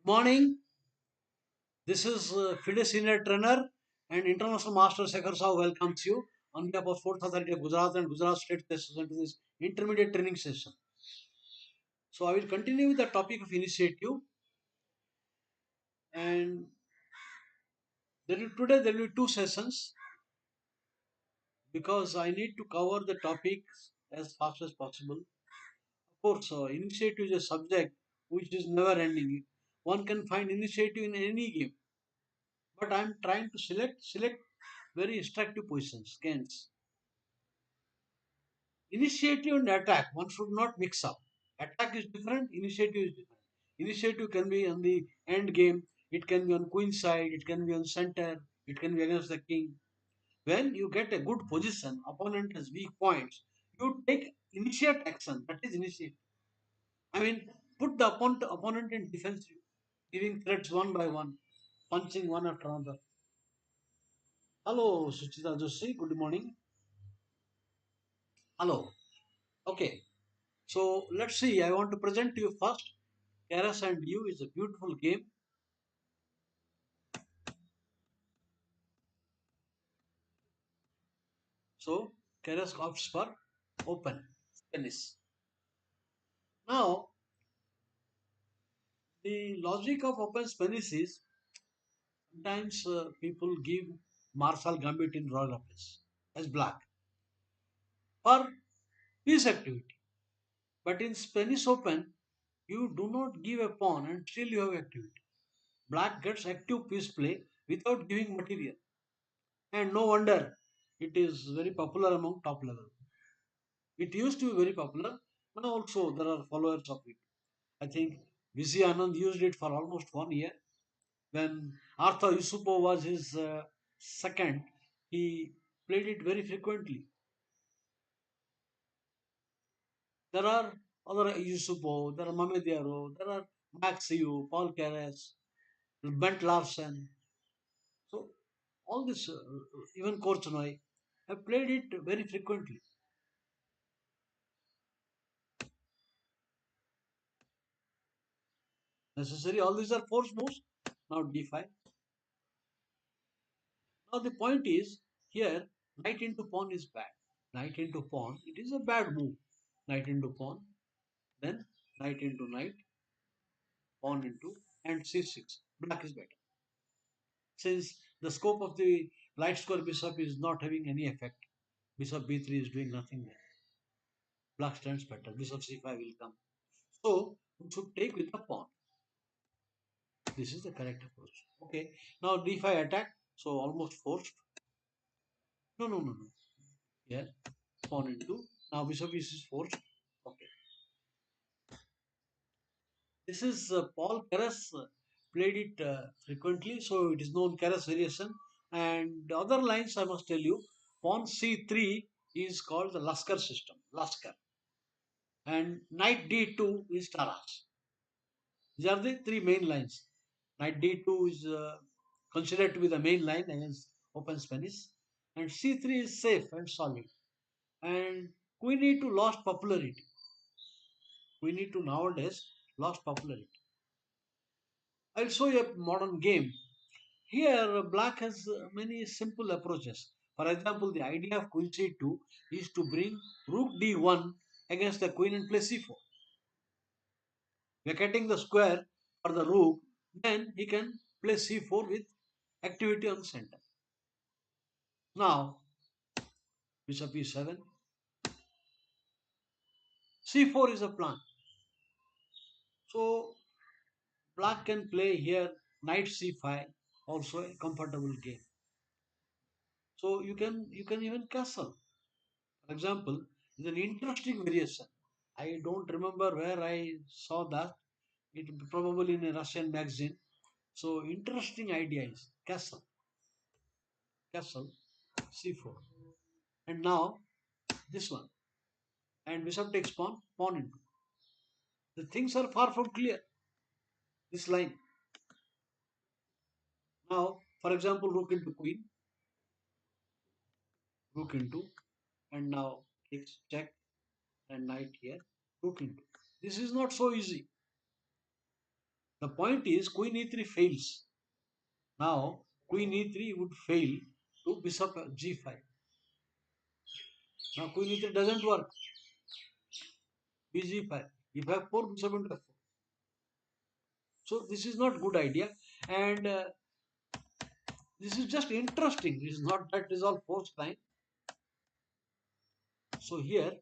Morning. This is FIDE Senior Trainer and International Master Sekhar Sahu welcomes you on behalf of Sports Authority of Gujarat and Gujarat State Session to this intermediate training session. So I will continue with the topic of initiative, and today there will be two sessions because I need to cover the topics as fast as possible. Of course, initiative is a subject which is never ending. One can find initiative in any game, but I am trying to select very instructive positions. Scans. Initiative and attack, one should not mix up. Attack is different, initiative is different. Initiative can be on the end game, it can be on queen side, it can be on center, it can be against the king. When you get a good position, opponent has weak points, you take initiate action. That is initiative. I mean, put the opponent in defensive, giving threats one by one, punching one after another. Hello, Suchita Joshi. Good morning. Hello. Okay. So let's see. I want to present to you first. Keras and You is a beautiful game. So Keras opts for open tennis. Now the logic of open tennis is sometimes people give Marshall Gambit in Royal Office as black for piece activity. But in Spanish Open, you do not give a pawn and still you have activity. Black gets active piece play without giving material. And no wonder it is very popular among top level. It used to be very popular. Now also there are followers of it. I think VC Anand used it for almost 1 year. When Arthur Yusupo was his second, he played it very frequently. There are other Yusupo, there are Mamediaro, there are Maxiu, Paul Keres, Bent Larsen. So all this, even Korchnoi, have played it very frequently. Necessary, all these are force moves. Now d5. Now the point is here knight into pawn is bad. Knight into pawn, it is a bad move. Knight into pawn, then knight into knight, pawn into and c6. Black is better. Since the scope of the light square bishop is not having any effect, bishop b3 is doing nothing there. Black stands better. Bishop c5 will come. So we should take with the pawn. This is the correct approach. Okay. Now d5 attack. So almost forced. No, no, no, no. Here pawn into. Now bishop is forced. Okay. This is Paul Keres played it frequently, so it is known Keres variation. And the other lines I must tell you, pawn c3 is called the Lasker system, Lasker, and knight d2 is Taras. These are the three main lines. Knight d2 is considered to be the main line against open Spanish, and c3 is safe and solid. And queen e2 lost popularity. Queen e2 nowadays lost popularity. I'll show you a modern game. Here, black has many simple approaches. For example, the idea of queen c2 is to bring rook d1 against the queen and play c4. Vacating the square for the rook, then he can play c4 with activity on the center. Now, bishop e7, c4 is a plan. So, black can play here knight c5, also a comfortable game. So you can even castle. For example, is an interesting variation. I don't remember where I saw that. It probably in a Russian magazine. So interesting idea is castle, castle, c4, and now this one, and bishop takes pawn, pawn into. The things are far from clear. This line. Now, for example, rook into queen, rook into, and now takes check and knight here, rook into. This is not so easy. The point is queen e3 fails. Now queen e3 would fail to bishop g5. Now queen e3 doesn't work. bg5. If I have 4 bishop into f4. So this is not good idea, and this is just interesting. This is not that resolve force time. So here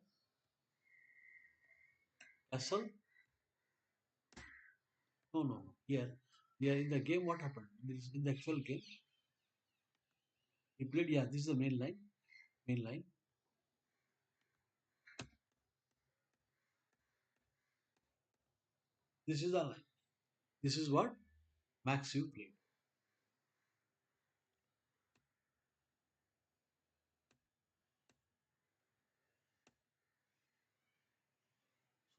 castle. No. Here in the game, what happened? This in the actual game, he played. Yeah, this is the main line. Main line. This is the line. This is what Max you played.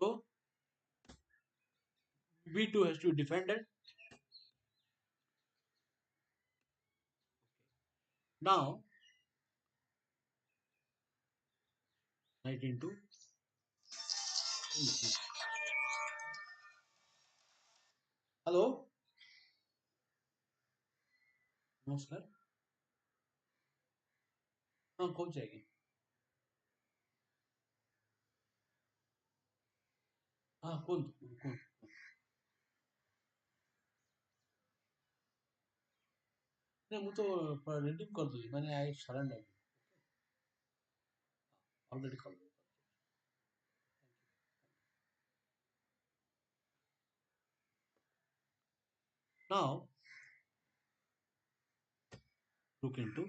So B2 has to be defended. Now knight into. Hello, नमस्कार. हाँ कौन जाएगी. हाँ कौन. नहीं मैं तो redeem कर दूँ मैंने आई सरेंडर ऑलरेडी कर. Now look into.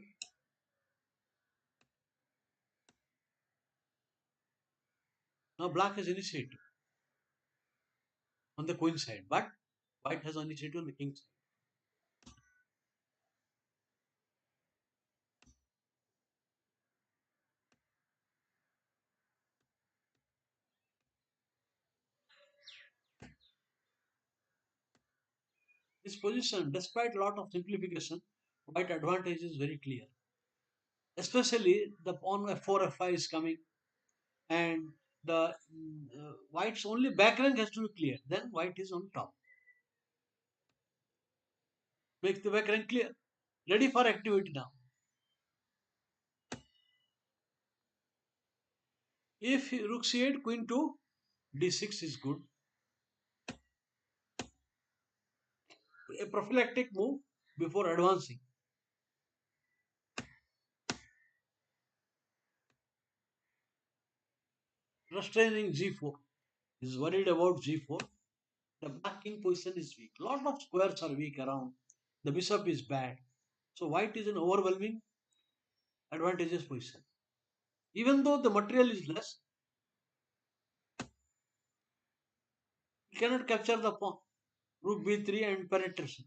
Now black has initiative on the queen side, but white has initiative on the king side. This position, despite a lot of simplification, white advantage is very clear. Especially the pawn f4, f5 is coming, and the white's only back rank has to be clear. Then white is on top. Make the back rank clear. Ready for activity now. If rook c8, queen to d6 is good. A prophylactic move before advancing. Restraining g4. Is worried about g4. The black king position is weak. Lot of squares are weak around. The bishop is bad. So white is an overwhelming advantageous position. Even though the material is less, he cannot capture the pawn. Rook b3 and penetration.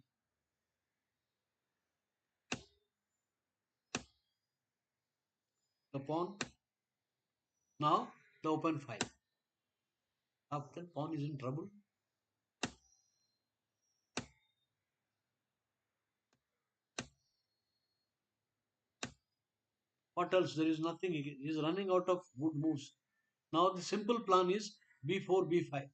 The pawn. Now the open file. After pawn is in trouble. What else? There is nothing. He is running out of good moves. Now the simple plan is b4, b5.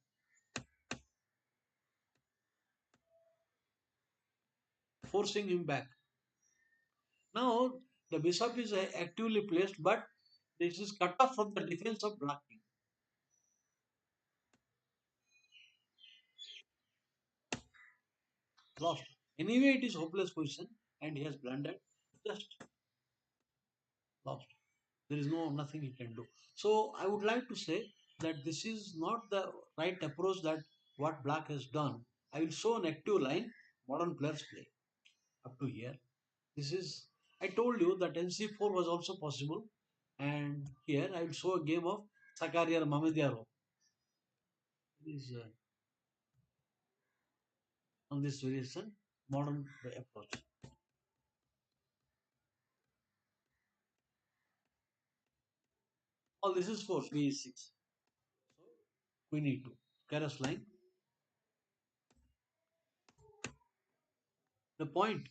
Forcing him back. Now the bishop is actively placed, but this is cut off from the defense of black king. Lost. Anyway, it is hopeless position, and he has blundered. Just lost. There is nothing he can do. So I would like to say that this is not the right approach that what black has done. I will show an active line modern players play up to here. This is I told you that NC4 was also possible, and here I will show a game of Sakaria Mamediaro. Is on this variation modern approach. All this is for B6. So we need to Keras line. The point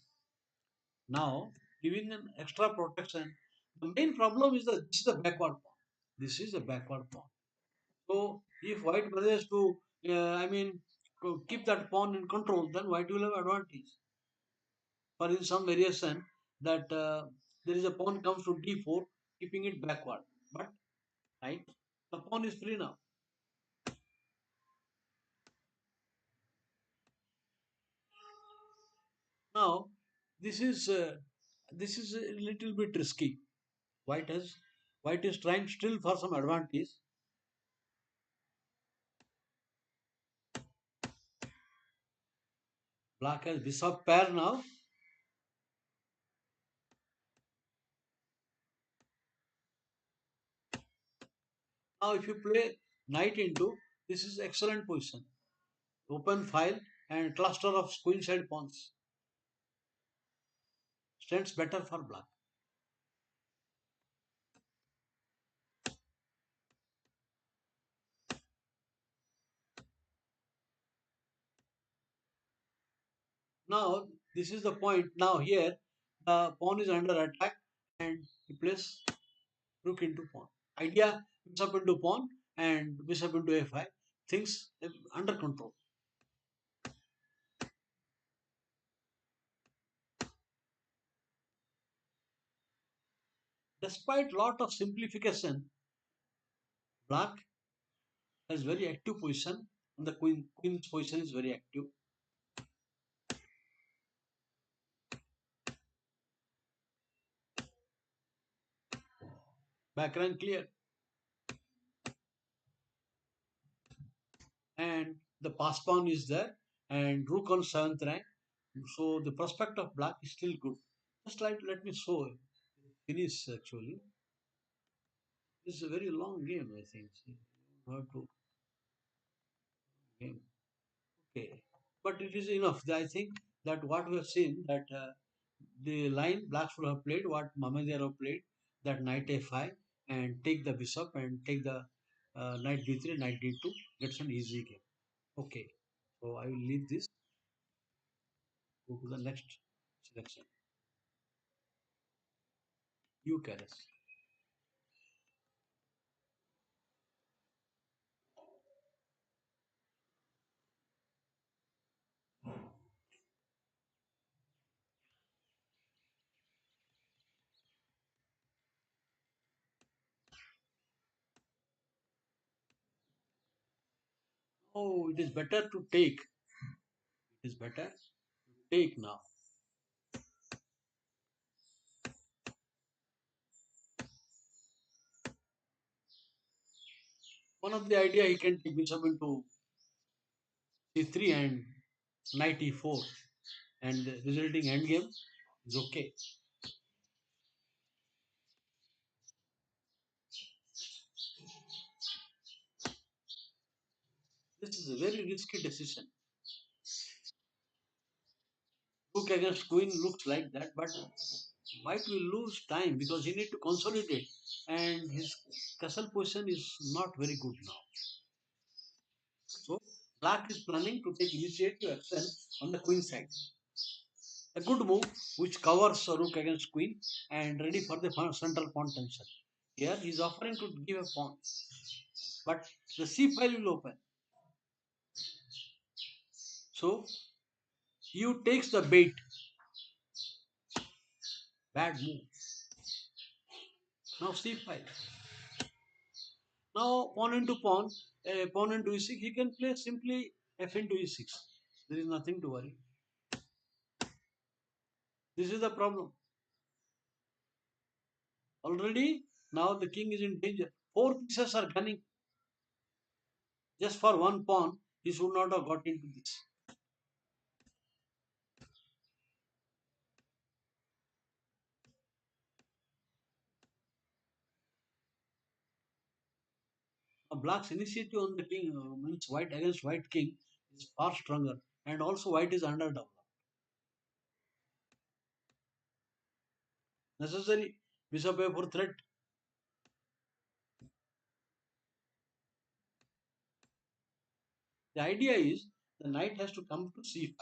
now giving an extra protection. The main problem is that this is the backward pawn. This is a backward pawn. So if white manages to, I mean, keep that pawn in control, then white will have advantage. For in some variation that there is a pawn comes to d4, keeping it backward. But right, the pawn is free now. Now this is a little bit risky. White has white is trying still for some advantage. Black has bishop pair now. Now if you play knight into, this is excellent position. Open file and cluster of queenside pawns. Stands better for black. Now this is the point. Now here the pawn is under attack and he plays rook into pawn. Idea bishop into pawn and bishop into a5. Things under control. Despite lot of simplification, black has very active position and the queen's position is very active. Back rank clear. And the pass pawn is there and rook on 7th rank. So the prospect of black is still good. Just like let me show finish actually. This is a very long game, I think. See, you have to game. Okay, but it is enough. I think that what we have seen that the line black should have played what Mamediyar have played, that knight a5 and take the bishop and take the knight d3, knight d2. That's an easy game. Okay, so I will leave this. Go to the next selection. You caress. Oh, it is better to take. It is better to take now. One of the idea he can take bishop into c3 and knight e4 and the resulting endgame is okay. This is a very risky decision. Rook against queen looks like that, but white will lose time because he need to consolidate and his castle position is not very good now. So black is planning to take initiative action on the queen side. A good move which covers rook against queen and ready for the central pawn tension. Here he is offering to give a pawn, but the c file will open. So you takes the bait. Bad move. Now c file. Now pawn into pawn, pawn into e6. He can play simply f into e6. There is nothing to worry. This is the problem. Already now the king is in danger. Four pieces are gunning. Just for one pawn, he should not have got into this. A black's initiative on the king means white against white king is far stronger, and also white is underdeveloped. Necessary bishop a4 threat. The idea is the knight has to come to c5.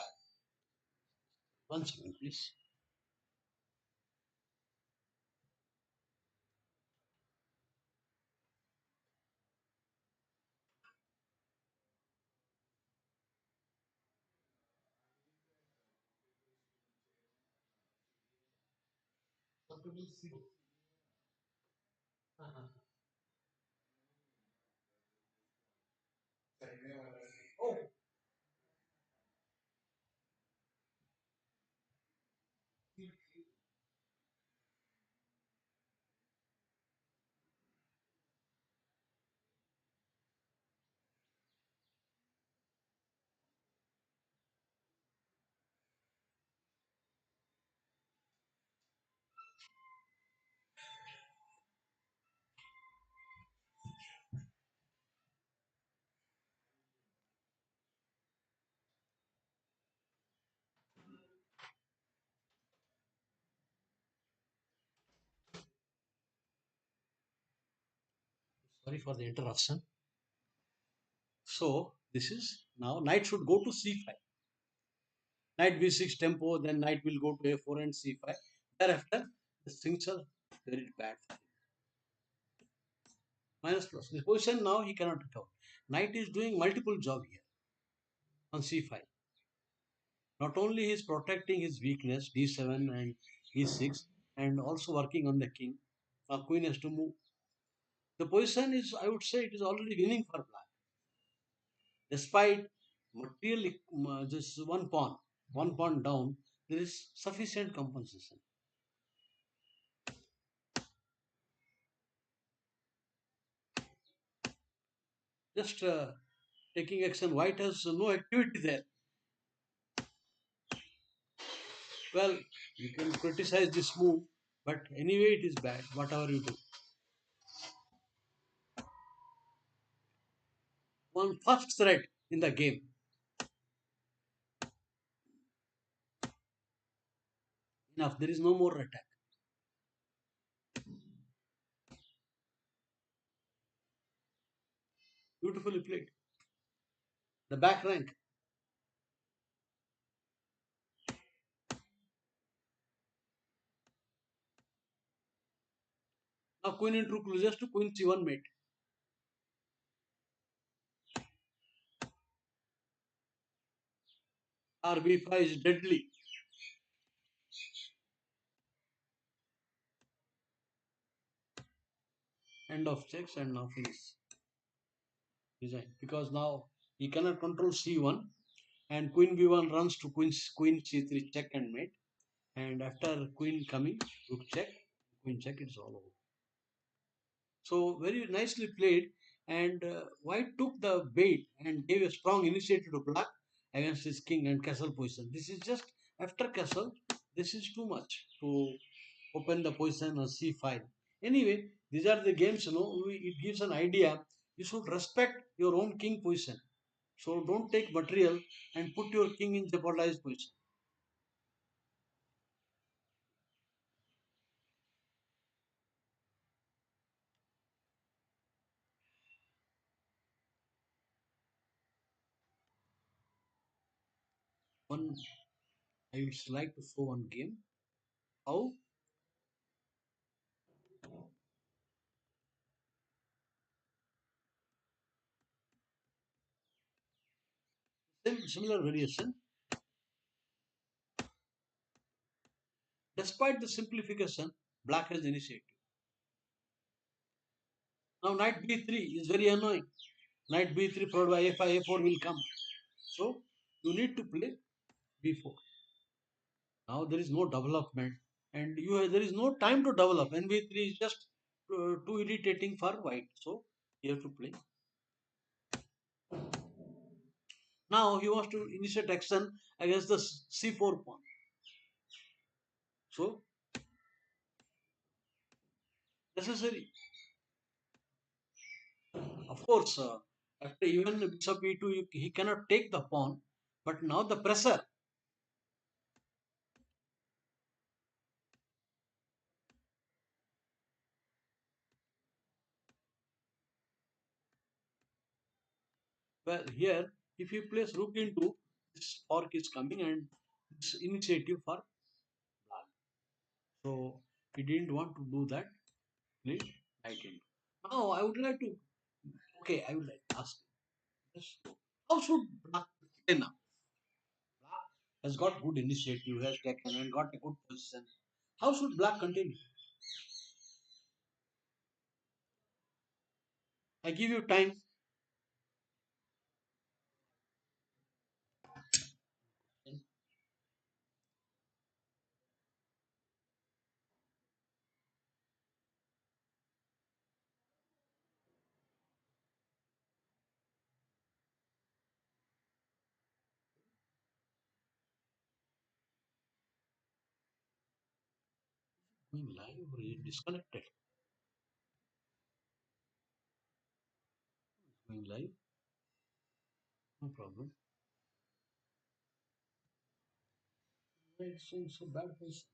One second, please. Oh, sorry for the interruption. So this is now knight should go to c5. Knight b6 tempo, then knight will go to a4 and c5. Thereafter, the things are very bad. Minus plus. The position now he cannot recover. Knight is doing multiple job here on c5. Not only he is protecting his weakness d7 and e6, and also working on the king. Now queen has to move. The position is, I would say, it is already winning for black, despite material just one pawn down. There is sufficient compensation. Just taking action. White has no activity there. Well, you can criticize this move, but anyway, it is bad. Whatever you do, one first threat in the game. Enough. There is no more attack. Beautifully played. The back rank. Now queen into closes to queen c1 mate. RB5 is deadly. End of checks and now finish. Design. Because now he cannot control c1 and queen b1 runs to queen c3 check and mate. And after queen coming, rook check, queen check, it's all over. So very nicely played, and White took the bait and gave a strong initiative to Black against his king and castle position. This is just after castle. This is too much to open the position on c5. Anyway, these are the games. It gives an idea. You should respect your own king position. So don't take material and put your king in jeopardized position. One, I would like to show one game. How similar variation. Despite the simplification, Black has initiative. Now knight b3 is very annoying. Knight b3 followed by a5, a4 will come. So you need to play b4. Now there is no development, and there is no time to develop. And b3 is just too irritating for white. So you have to play. Now he wants to initiate action against the c4 pawn. So necessary. Of course, after even bishop e2, he cannot take the pawn. But now the pressure. Well, here, if you place rook into, this fork is coming and this initiative for black. So he didn't want to do that. Please knight into. Now I would like to. Okay, I would like to ask. Yes, how should black play now? Black has got good initiative, has taken and got a good position. How should black continue? I give you time. Going live or is it disconnected? Going live, no problem. Why it's showing so bad voice?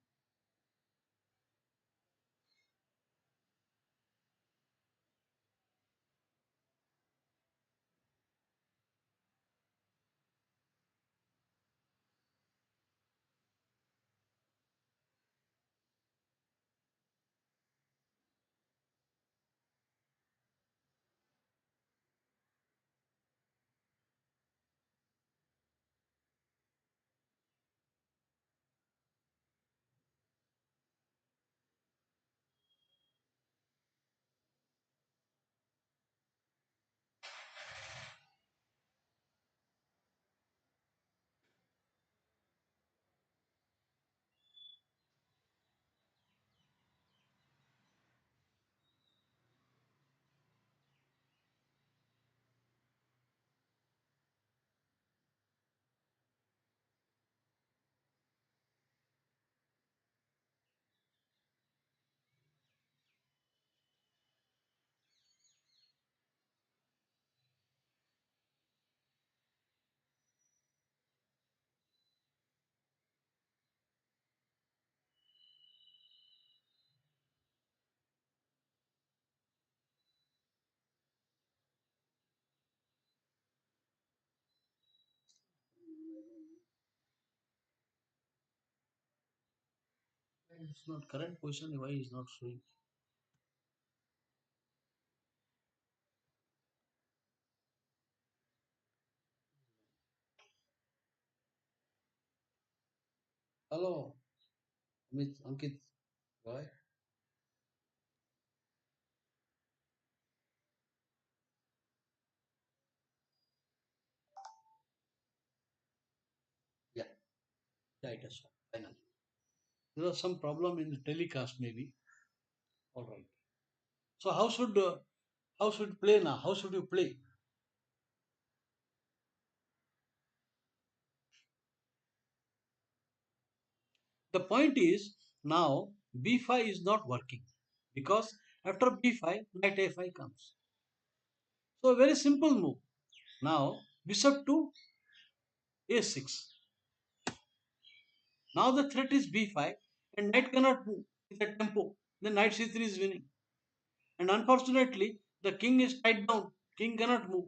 It's not current position. Why is not showing? Hello, Amit, Ankit, why? Yeah, yeah, it is finally. There was some problem in the telecast, maybe. All right. So how should play now? How should you play? The point is now b5 is not working because after b5 knight a5 comes. So a very simple move. Now bishop to a6. Now the threat is b5 and knight cannot move with a tempo. Then knight c3 is winning. And unfortunately the king is tied down. King cannot move.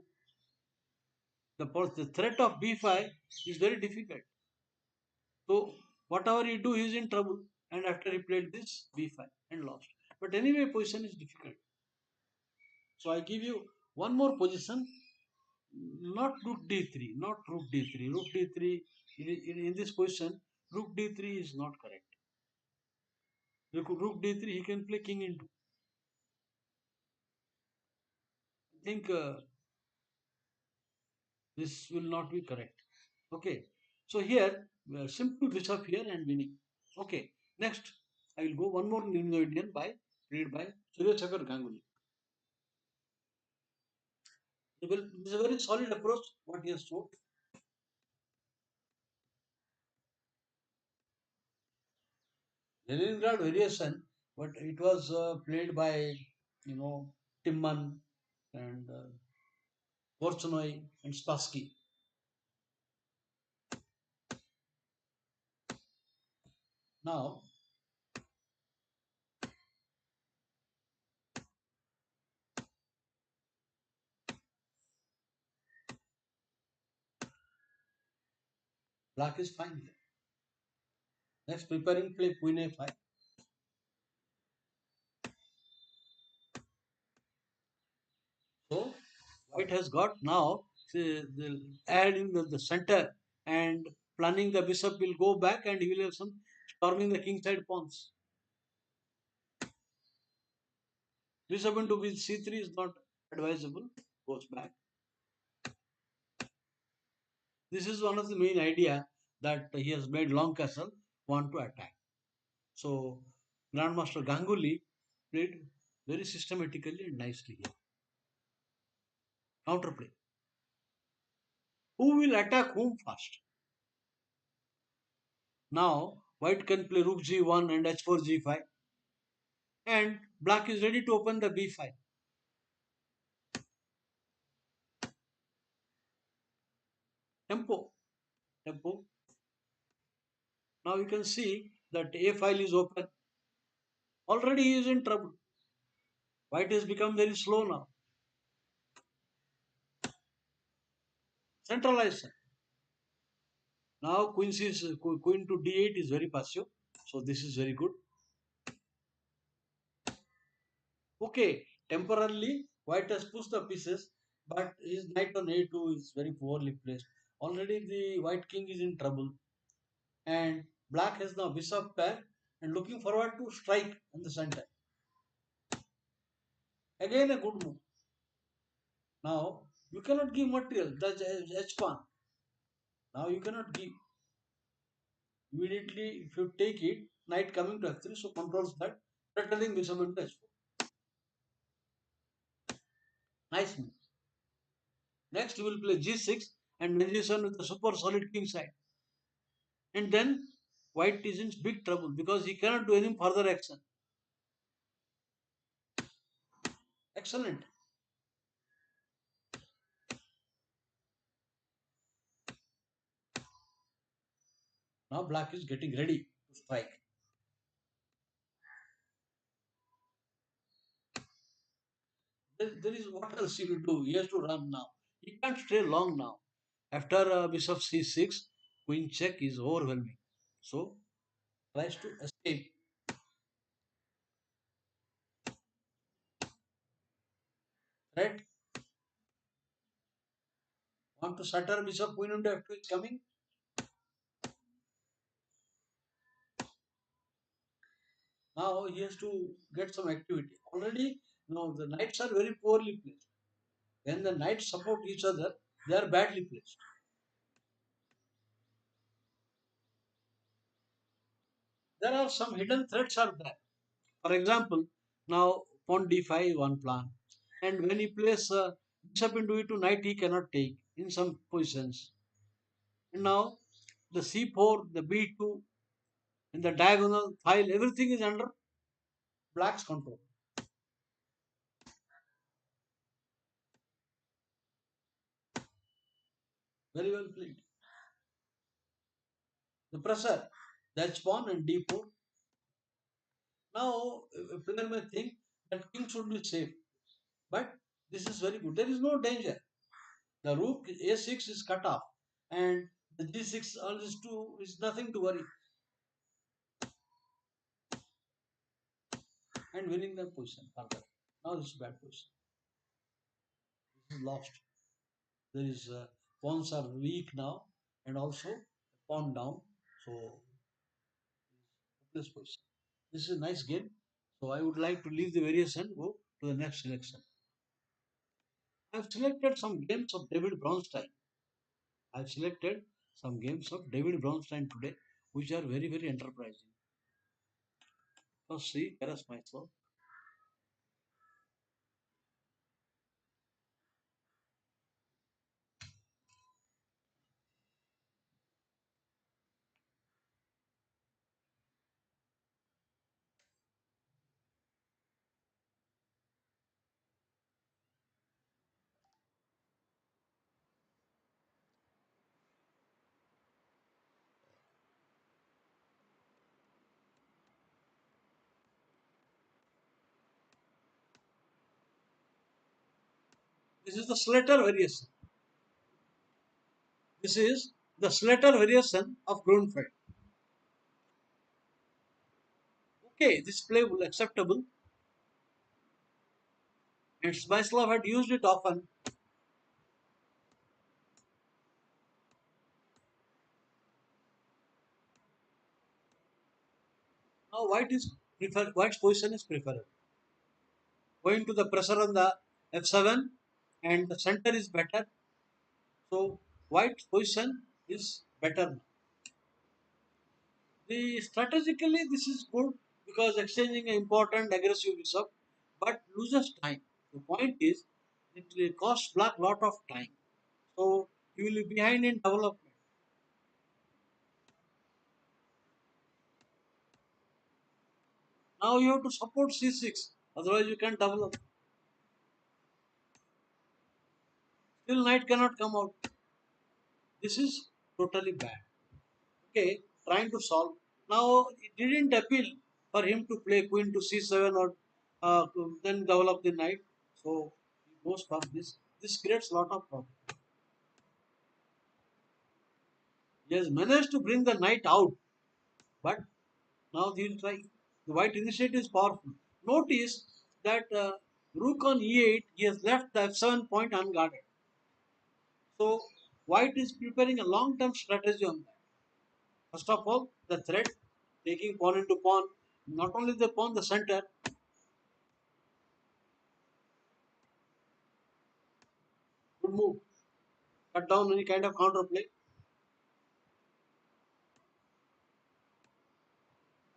The threat of b5 is very difficult. So whatever you do, he is in trouble. And after he played this b5 and lost. But anyway, position is difficult. So I give you one more position, not rook d3, not rook d3. Rook d3 in this position, rook d3 is not correct. Rook d3, he can play king into. I think this will not be correct. Okay. So here, simple bishop here and winning. Okay. Next, I will go one more New Indian by played by Sekhar Ganguly. This is a very solid approach. What he has showed. Leningrad variation, but it was played by Timman and Korchnoi and Spassky. Now black is fine here. Next preparing play Queen A5. So white has got now the add in the center and planning the bishop will go back and he will have some storming the king side pawns. Bishop into c3 is not advisable. Goes back. This is one of the main idea that he has made long castle want to attack. So Grandmaster Ganguly played very systematically and nicely here. Counterplay. Who will attack whom first? Now white can play rook g1 and h4 g5, and black is ready to open the b5. Tempo. Tempo. Now you can see that a file is open. Already he is in trouble. White has become very slow now. Centralization. Now queen to d8 is very passive. So this is very good. Okay, temporarily white has pushed the pieces, but his knight on a2 is very poorly placed. Already the white king is in trouble, and black has now bishop pair and looking forward to strike in the center. Again a good move. Now you cannot give material. That's h pawn. Now you cannot give immediately if you take it. Knight coming to f3, so controls that. Threatening bishop into h4. Nice move. Next we will play g6 and magician with the super solid king side. And then white is in big trouble because he cannot do any further action. Excellent. Now black is getting ready to strike. There is what else he will do? He has to run now. He can't stay long now. After bishop c6, queen check is overwhelming. So tries to escape. Right? Want to shatter bishop queen into f2 is coming. Now he has to get some activity. Already, no, the knights are very poorly placed. When the knights support each other, they are badly placed. There are some hidden threats are there. For example, now pawn d5 one plan, and when he plays bishop into e2, knight he cannot take in some positions. And now the c4, the b2, and the diagonal file, everything is under black's control. Very well played. The pressure, the h pawn and d4. Now a player may think that king should be safe, but this is very good. There is no danger. The rook a6 is cut off, and the g6 all is to is nothing to worry. And winning the position further. Now this is bad position. This is lost. There is pawns are weak now, and also pawn down. So this position. This is a nice game. So I would like to leave the variation, go to the next selection. I have selected some games of David Bronstein. I have selected some games of David Bronstein today, which are very very enterprising. First, see, Karas myself. This is the Slater variation. This is the Slater variation of Grunfeld. Okay, this play will acceptable, and Smyslov had used it often. Now white's position is preferred. going to the pressure on the f7, and the center is better. So white's position is better. The strategically this is good because exchanging an important aggressive bishop, but loses time. The point is it will cost black lot of time. So you will be behind in development. Now you have to support c6, otherwise you can't develop. Still knight cannot come out. This is totally bad. Okay, trying to solve. Now it didn't appeal for him to play queen to c7 or then develop the knight. So he goes for this. This creates lot of problem. He has managed to bring the knight out, but now he will try. The white initiative is powerful. Notice that rook on e8, he has left the f7 point unguarded. So white is preparing a long-term strategy on that. First of all, the threat, taking pawn into pawn. Not only the pawn, the center. Good move. Cut down any kind of counterplay.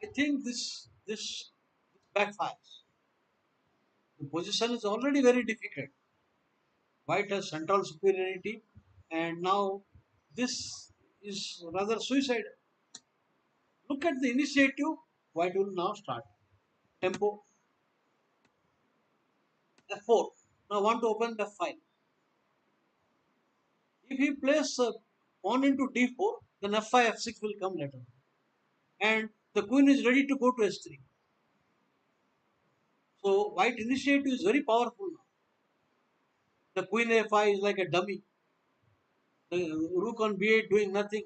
I think this backfires. The position is already very difficult. White has central superiority, and now this is rather suicidal. Look at the initiative. White will now start. Tempo f4. Now want to open f5. If he plays pawn into d4, then f5, f6 will come later. And the queen is ready to go to h3. So white initiative is very powerful now. The queen a5 is like a dummy. The rook on b8 doing nothing.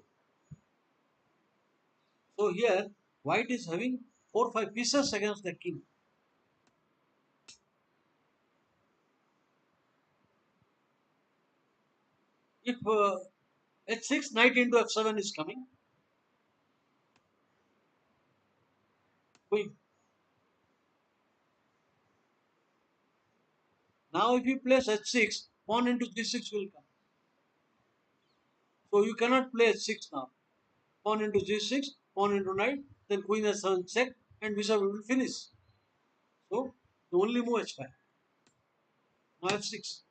So here white is having 4 5 pieces against the king. If h6, knight into f7 is coming, queen. Now if you place h6, pawn into g6 will come. So you cannot play h6 now. Pawn into g6, pawn into knight, then queen h7 check, and bishop will finish. So the only move h5. Now f6.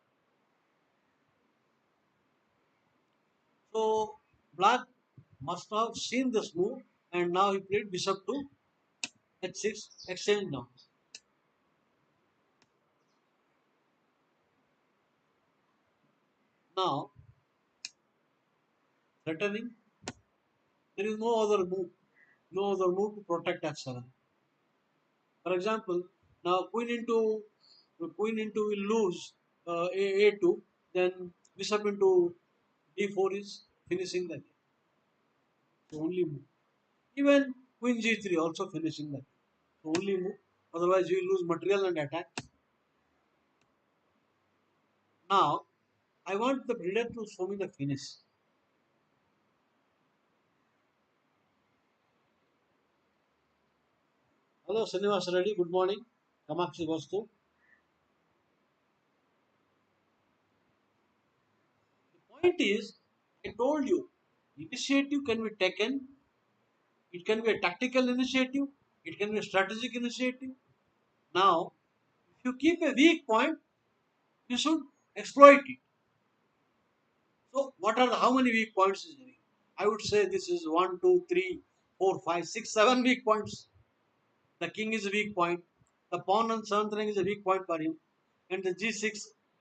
So black must have seen this move, and now he played bishop to h6, exchange now. Now threatening, there is no other move to protect f7. For example, now queen into will lose a2, then bishop into d4 is finishing the game. So only move. Even queen g3 also finishing the game. So only move. Otherwise you will lose material and attack. Now I want the reader to show me the finish. Hello Srinivas Reddy, good morning. Kamakshi Vastu. The point is, I told you, initiative can be taken. It can be a tactical initiative. It can be a strategic initiative. Now, if you keep a weak point, you should exploit it. So, what are how many weak points is there? I would say this is one, 2, 3, 4, 5, 6, 7 weak points. The king is a weak point. The pawn on seventh rank is a weak point for him. And the g6,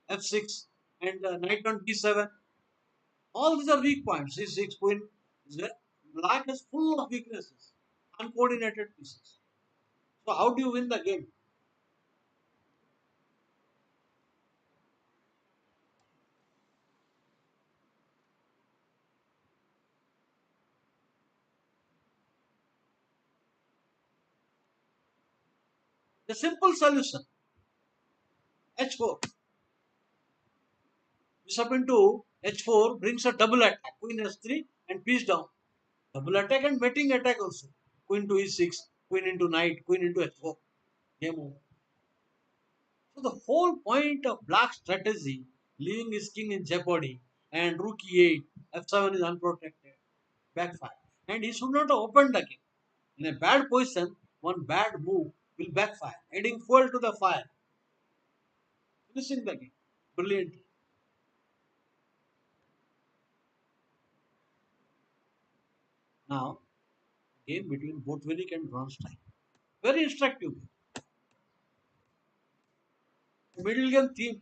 f6, and knight on d7. All these are weak points. C6 queen. Black is full of weaknesses, uncoordinated pieces. So how do you win the game? The simple solution: h4. Bishop into h4 brings a double attack. Queen h3 and piece down. Double attack and mating attack also. Queen to e6, queen into knight, queen into h4. Game over. So the whole point of black strategy, leaving his king in jeopardy, and rook e8, f7 is unprotected, backfire. And he should not have opened the king. In a bad position, one bad move will backfire, adding fuel to the fire, finishing the game brilliantly. Now, game between Botvinnik and Bronstein. Very instructive. Middle game theme.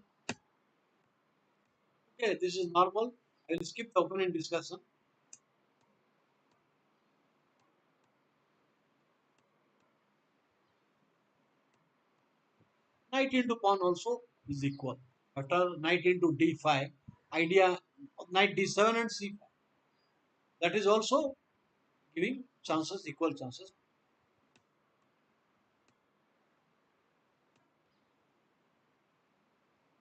Okay, this is normal. I will skip the opponent discussion. Knight into pawn also is equal. After knight into d5, idea knight d7 and c5. That is also giving chances, equal chances.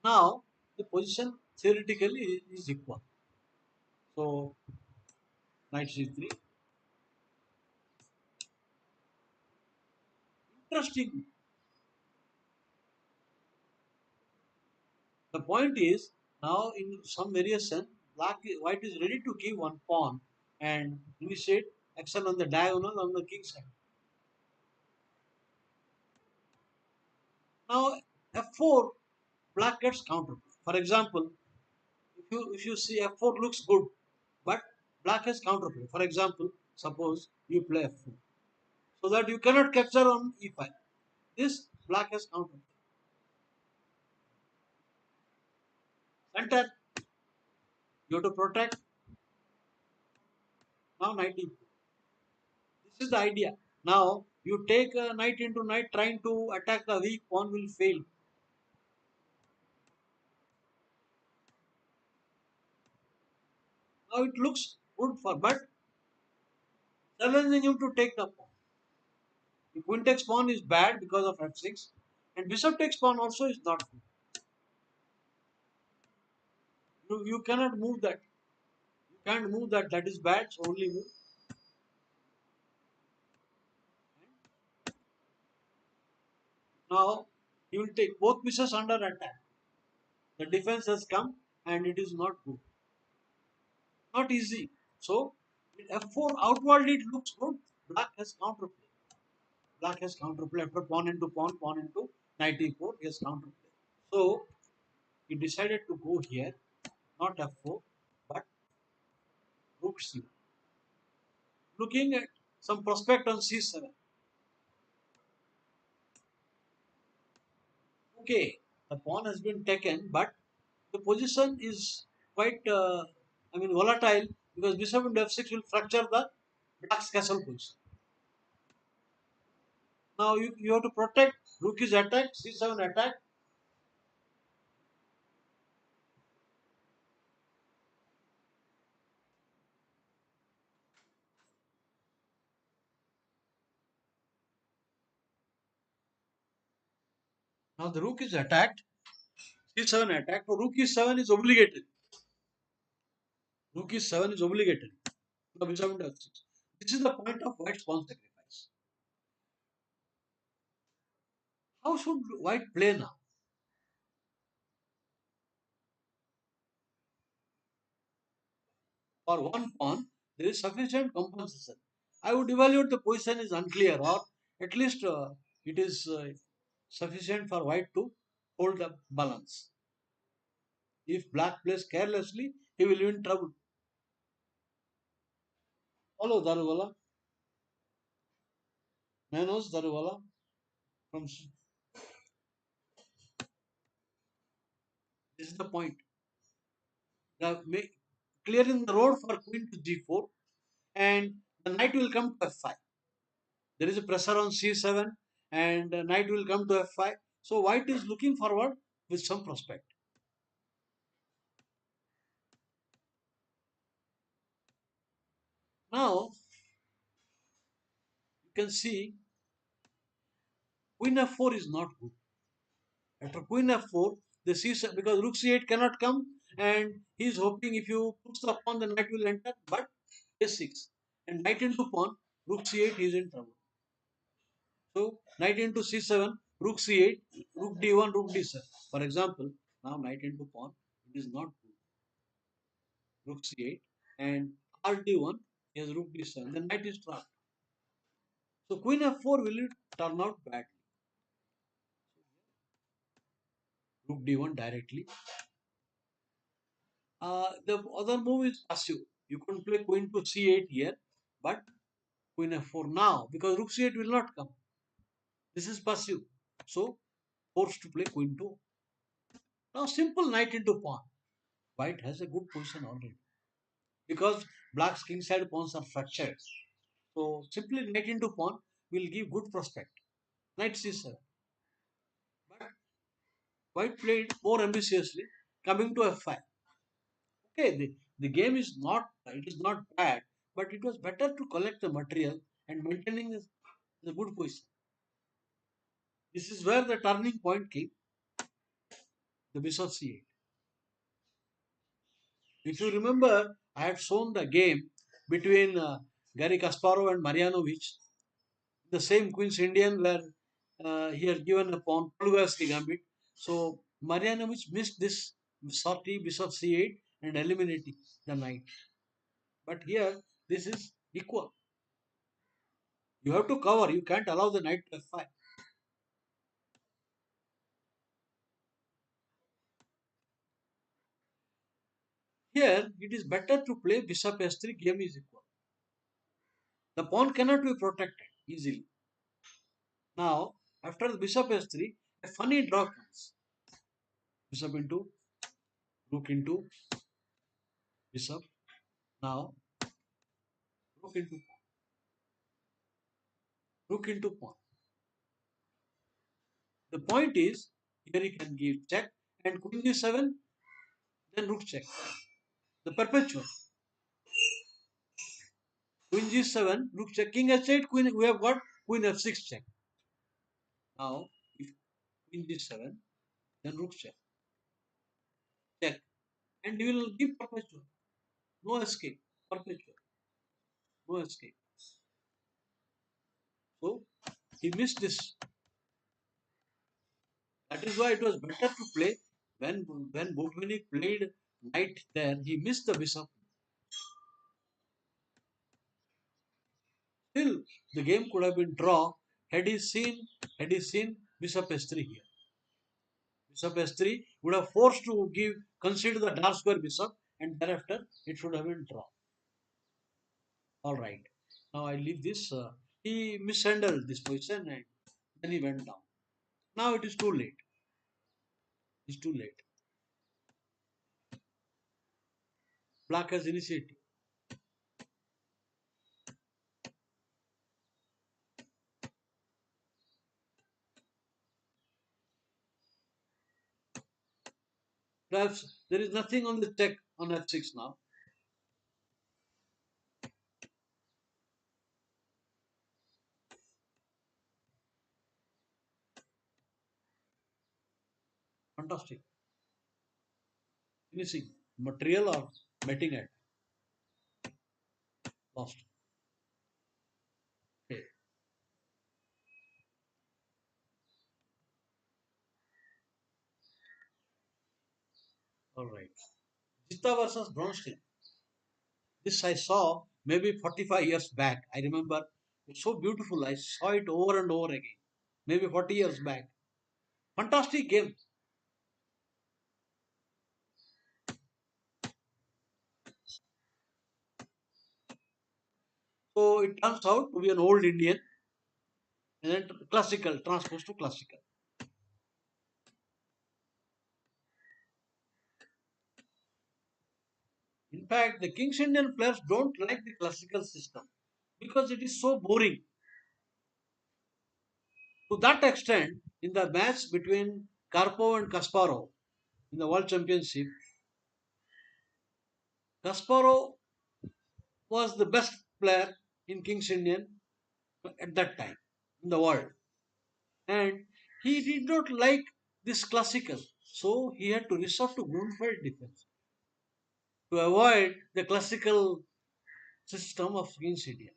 Now, the position theoretically is equal. So, knight c3. Interesting. The point is, now in some variation, white is ready to give one pawn and initiate action on the diagonal on the king side. Now f4, black gets counter. For example, if you see f4 looks good, but black has counterplay. For example, suppose you play f4, so that you cannot capture on e5. This black has counterplay. Center, you have to protect. Now knight e4. This is the idea. Now you take a knight into knight, trying to attack the weak pawn will fail. Now it looks good for, but challenging him to take the pawn. The queen takes pawn is bad because of f6, and bishop takes pawn also is not good. You cannot move that. You can't move that. That is bad. So only move. Now he will take both pieces under attack. The defense has come and it is not good. Not easy. So f4 outwardly it looks good. Black has counterplay. Black has counterplay after pawn into knight e4. He has counterplay. So he decided to go here, not f4, but rook c. Looking at some prospect on c7. Okay, the pawn has been taken, but the position is quite, volatile because bishop into f6 will fracture the black's castle position. Now you have to protect. Rook is attacked, c7 attack. Now the rook is attacked, c7 attack. So rook e7 is obligated. Rook e7 is obligated. The bishop into f6. This is the point of white's pawn sacrifice. How should white play now? For one pawn, there is sufficient compensation. I would evaluate the position is unclear, or at least it is sufficient for white to hold the balance. If black plays carelessly, he will be in trouble. Follow Daruvala, Nanos Daruvala from. This is the point. Clearing the road for queen to g4, and the knight will come to f5. There is a pressure on c7, and knight will come to f5. So white is looking forward with some prospect. Now you can see queen f4 is not good. After queen f4, the c7 because rook c8 cannot come, and he is hoping if you push the pawn, the knight will enter. But a6 and knight into pawn, rook c8 he is in trouble. So knight into c7, Rook c8, rook d1, rook d7. For example, now knight into pawn, it is not good. Rook c8 and rd1 is rook d7. The knight is trapped. So queen f4 will it turn out badly. Rook d1 directly. The other move is passive. You can play queen to c8 here, but queen f4 now because rook c8 will not come. This is passive. So forced to play queen 2. Now simple knight into pawn. White has a good position already because black's king side pawns are fractured. So simply knight into pawn will give good prospect. Knight c7. But white played more ambitiously, coming to f5. Okay, the game is not it is not bad, but it was better to collect the material and maintaining the good position. This is where the turning point came, the bishop c8. If you remember, I had shown the game between Gary Kasparov and Marianovic, the same Queen's Indian where he had given a pawn, Polugaski gambit. So Marianovic missed this sortie, bishop c8 and eliminating the knight. But here, this is equal. You have to cover. You can't allow the knight to f5. Here, it is better to play bishop s3. Game is equal. The pawn cannot be protected easily. Now, after the bishop s3, a funny draw comes. Bishop into rook into bishop. Now, rook into pawn. Rook into pawn. The point is, here he can give check and queen g7, then rook check. The perpetual. Queen g7, rook check, king h8, queen, we have got queen f6 check. Now, if queen g7, then rook check. Check. And he will give perpetual. No escape. Perpetual. No escape. So, he missed this. That is why it was better to play when Botvinnik played knight there, he missed the bishop. Still, the game could have been draw had he seen bishop s3 here. Bishop s3 would have forced to consider the dark square bishop, and thereafter it should have been draw. All right. Now I leave this. He mishandled this position and then he went down. Now it is too late. It's too late. Black has initiative. Perhaps there is nothing on the check on f6 now. Fantastic. Finishing. Material or betting at? Lost. Okay. All right. Jita versus Bronstein. This I saw maybe 45 years back. I remember it's so beautiful. I saw it over and over again. Maybe 40 years back. Fantastic game. So it turns out to be an old Indian and then classical, transposed to classical. In fact, the King's Indian players don't like the classical system because it is so boring. To that extent, in the match between Karpov and Kasparov in the World Championship, Kasparov was the best player in King's Indian at that time in the world. And he did not like this classical. So he had to resort to Grunfeld defense to avoid the classical system of King's Indian.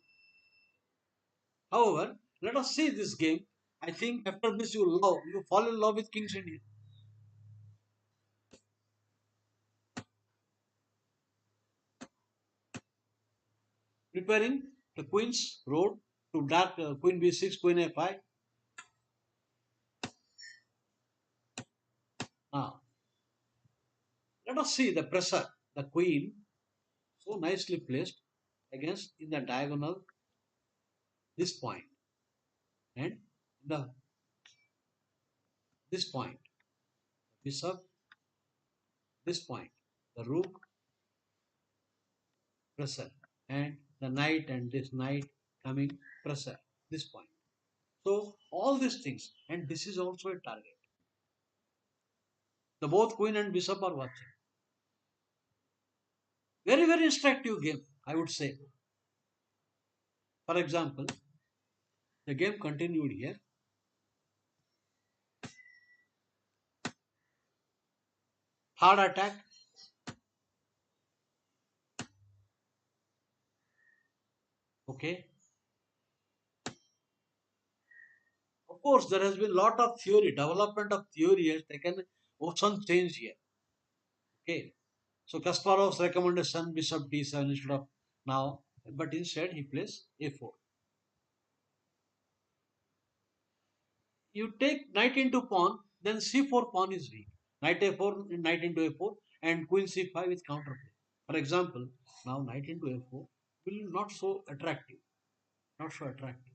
However, let us see this game. I think after this you fall in love with King's India. Preparing the Queen's road to dark Queen B6, Queen A5. Now, let us see the pressure. The Queen, so nicely placed against in the diagonal, this point, and the this point, bishop, this point, the rook, pressure, and the knight and this knight coming pressure, this point. So all these things, and this is also a target. The both queen and bishop are watching. Very, very instructive game, I would say. For example, the game continued here. Hard attack. Okay. Of course, there has been a lot of theory, development of theory has taken ocean change here. Okay. So Kasparov's recommendation bishop d7 instead of now, but instead he plays a4. You take knight into pawn, then c4 pawn is weak. Knight a4, knight into a4, and queen c5 with counterplay. For example, now knight into a4 will not so attractive, not so attractive.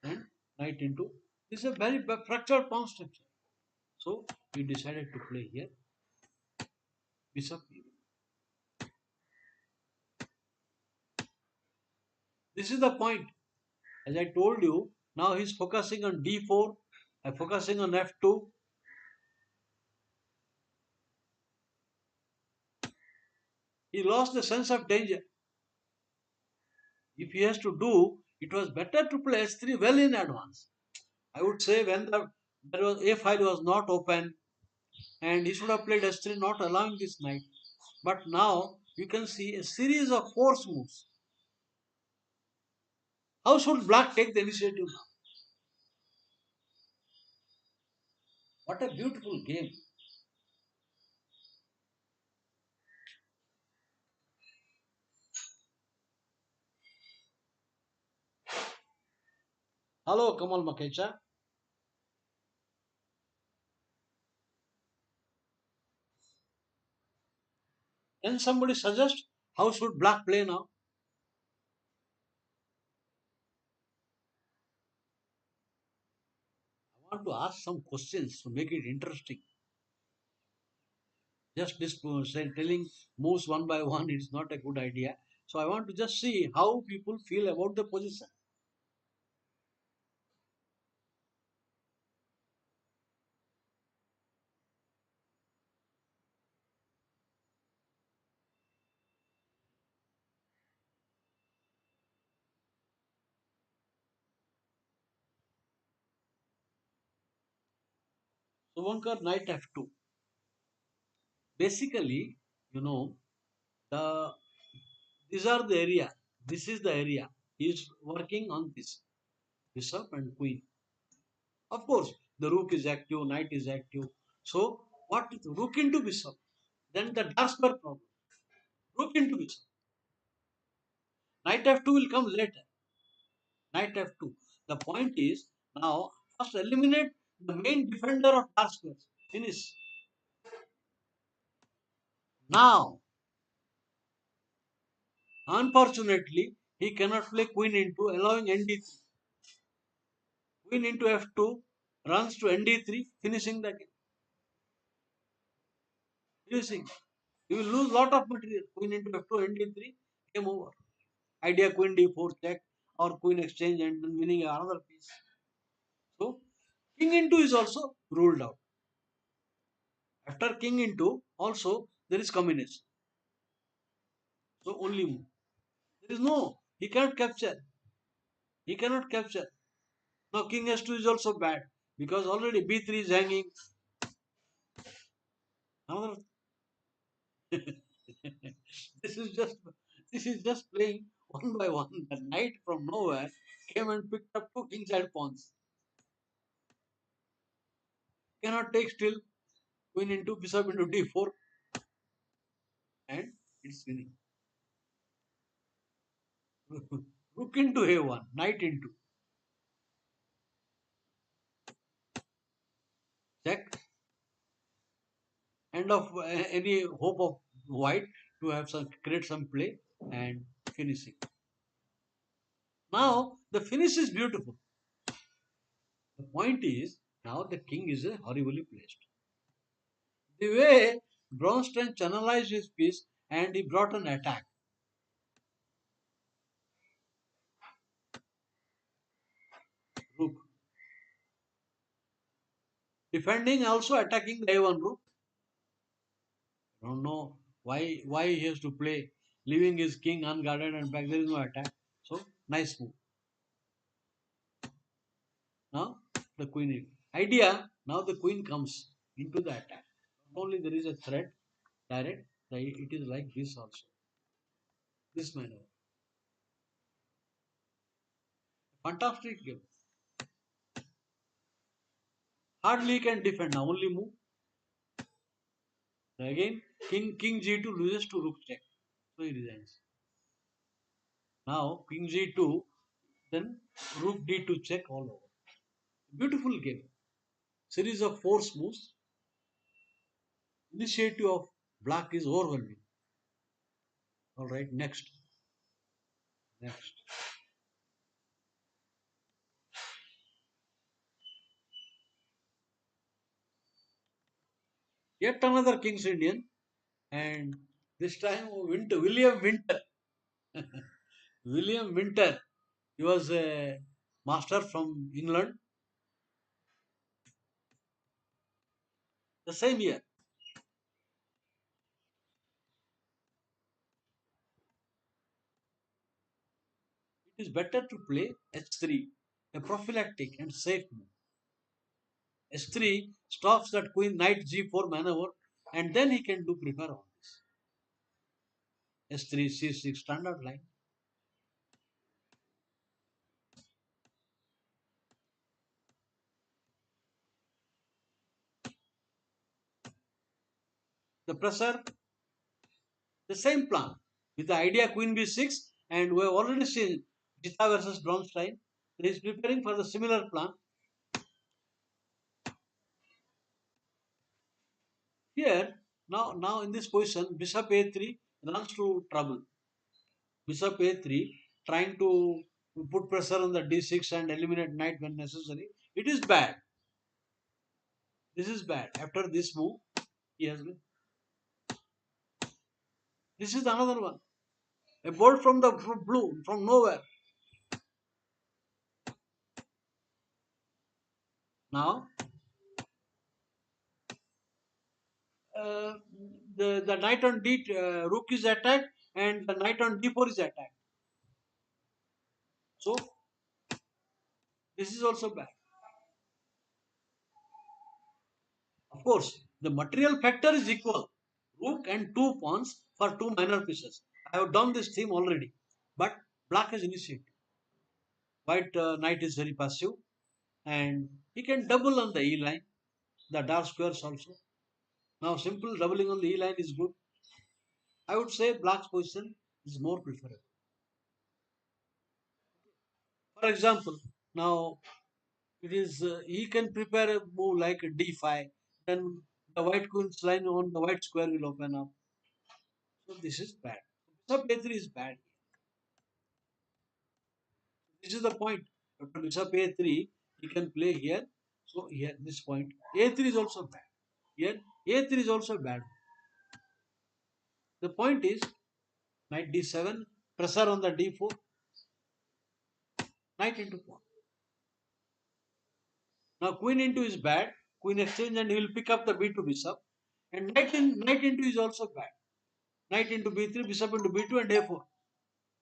And knight into this is a very fractured pawn structure. So we decided to play here bishop e. This is the point. As I told you, now he's focusing on d4, focusing on f2. He lost the sense of danger. If he has to do, it was better to play h3 well in advance. I would say when there was a file was not open and he should have played h3 not allowing this knight. But now you can see a series of force moves. How should black take the initiative now? What a beautiful game. Hello, Kamal Makecha. Can somebody suggest how should black play now? I want to ask some questions to make it interesting. Just this telling moves one by one is not a good idea. So I want to just see how people feel about the position. Suvankar knight f2. Basically, you know, the these are the area. This is the area. He is working on this bishop and queen. Of course, the rook is active, knight is active. So what is rook into bishop? Then the Lasker problem. Rook into bishop. Knight f2 will come later. Knight f2. The point is now first eliminate the main defender of Lasker. Finish. Now, unfortunately, he cannot play queen into allowing nd3. Queen into f2 runs to nd3, finishing the game. Finishing. You will lose lot of material. Queen into f2, nd3, game over. Idea queen d4 check or queen exchange and then winning another piece. So king into is also ruled out. After king into also there is combination. So only move. There is no, he cannot capture. He cannot capture. Now king s2 is also bad because already b3 is hanging. Another this is just this is just playing one by one. The knight from nowhere came and picked up two king side pawns. Cannot take still. Queen into bishop into d4, and it's winning. Rook into a1, knight into check. End of any hope of white to have some create some play and finishing. Now the finish is beautiful. The point is now the king is horribly placed. The way Bronstein channelized his piece and he brought an attack. Rook defending also attacking the a1 rook. I don't know why he has to play leaving his king unguarded and back there is no attack. So nice move. Now the queen idea. Now the queen comes into the attack. Not only there is a threat direct, it is like this also. This manner. Fantastic game. Hardly he can defend now. Only move. Again, king g2 loses to rook check. So he resigns. Now king g2, then rook d2 check all over. Beautiful game. Series of force moves. Initiative of black is overwhelming. All right, next. Next. Yet another King's Indian, and this time William Winter. William Winter. He was a master from England. The same year. It is better to play h3, a prophylactic and safe move. h3 stops that queen knight g4 maneuver, and then he can do prepare on this. h3 c6 standard line. The pressure, the same plan with the idea queen b6, and we have already seen Jita versus Bronstein. He is preparing for the similar plan. Here, now in this position, bishop a3 runs to trouble. Bishop a3 trying to put pressure on the d6 and eliminate knight when necessary. It is bad. This is bad. After this move, he has been. This is another one. A bolt from the blue, from nowhere. Now, uh, the knight on d rook is attacked and the knight on d4 is attacked. So this is also bad. Of course, the material factor is equal. Rook and two pawns for two minor pieces. I have done this theme already, but black has initiated. White knight is very passive, and he can double on the e line. The dark squares also. Now, simple doubling on the e line is good. I would say black's position is more preferable. For example, now it is he can prepare a move like d5, then the white queen's line on the white square will open up. So this is bad. Bishop a3 is bad. This is the point. After bishop a3, he can play here. So here, this point. a3 is also bad. Here, a3 is also bad. The point is, knight d7, pressure on the d4, knight into pawn. Now queen into is bad. Queen exchange and he will pick up the b2 bishop. And knight into is also bad. Knight into b3, bishop into b2 and a4.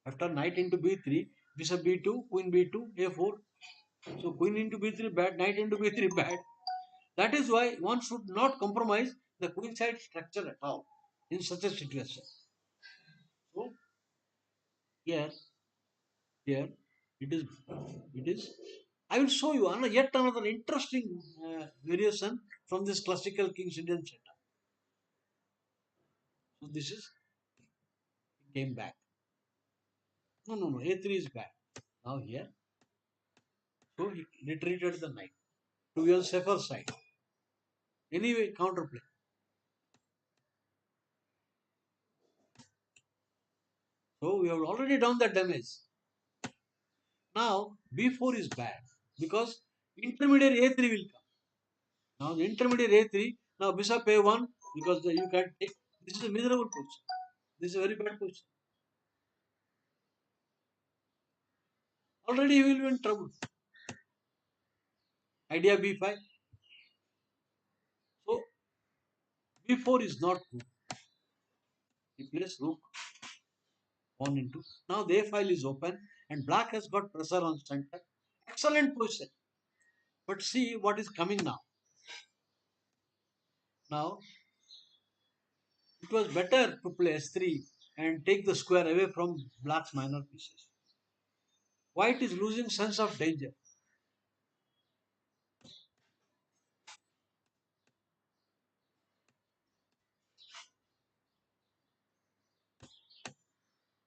After knight into b3, bishop b2, queen b2, a4. So queen into b3 bad, knight into b3 bad. That is why one should not compromise the queenside structure at all in such a situation. So here, here, It is. It is. I will show you yet another interesting variation from this classical King's Indian setup. So this is came back. No, no, no. A3 is back. Now here, so he retreated the knight to be on safer side. Anyway, counterplay. So we have already done the damage. Now B4 is bad because intermediate A3 will come. Now the intermediate A3. Now bishop A1 because you can take. This is a miserable position. This is a very bad position. Already he will be in trouble. Idea B5. So B4 is not good. Replace rook pawn into. Now the A file is open and black has got pressure on center. Excellent position. But see what is coming now. Now it was better to play S3 and take the square away from black's minor pieces. White is losing sense of danger.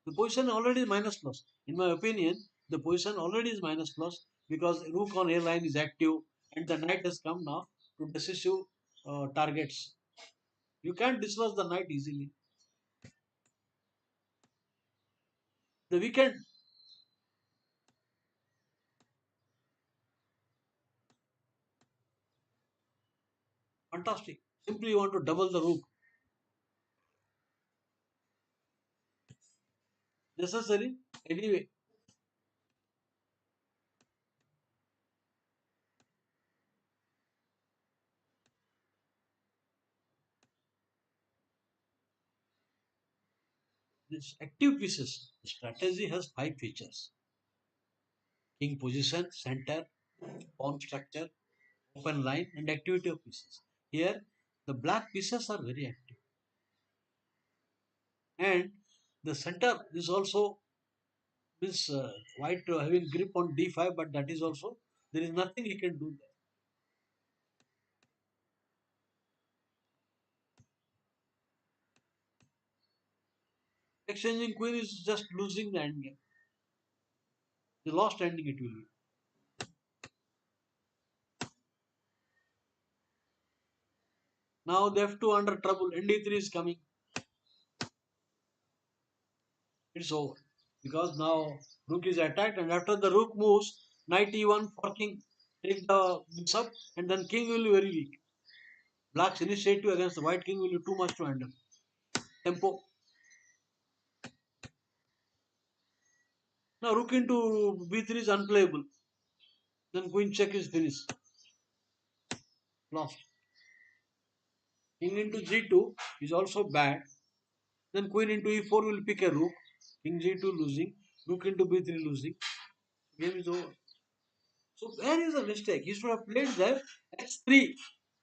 The position already is minus plus. In my opinion, the position already is minus plus because rook on A line is active and the knight has come now to decisive targets. You can't dislodge the knight easily. The weekend, fantastic. Simply you want to double the rook. Necessary. Anyway, this active pieces strategy has five features: king position, center, pawn structure, open line, and activity of pieces. Here, the black pieces are very active, and the center is also means white having grip on d5, but that is also there is nothing he can do there. Exchanging queen is just losing the endgame. The lost ending it will be. Now the f2 under trouble. Nd3 is coming. It's over because now rook is attacked, and after the rook moves, knight e1 for king take the bishop, and then king will be very weak. Black's initiative against the white king will be too much to handle. Tempo. Now rook into b3 is unplayable. Then queen check is finished. Lost. King into g2 is also bad. Then queen into e4 will pick a rook. King g2 losing. Rook into b3 losing. Game is over. So where is the mistake? He should have played there x3.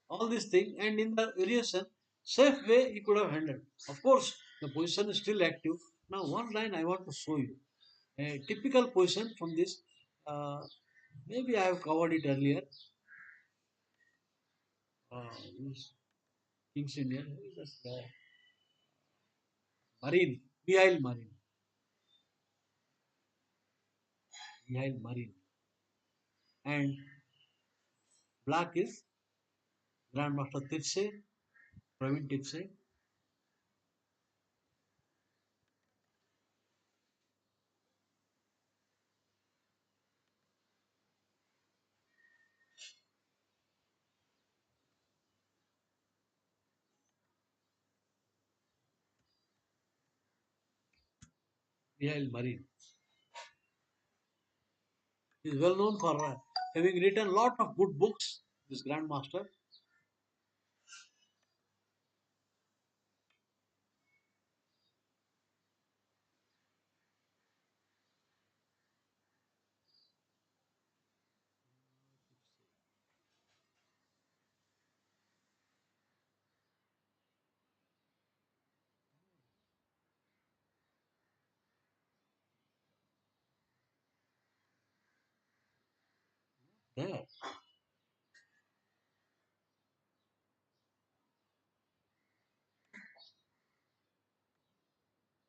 All these things, and in the variation, safe way he could have handled. Of course, the position is still active. Now one line I want to show you. A typical position from this. Uh, Maybe I have covered it earlier. This King's Indian. Marine. Mihail Marine. Mihail Marine. And black is Grandmaster Tirse, Praveen Tirse, Mihail Marine. He is well known for having written a lot of good books, this Grandmaster. that?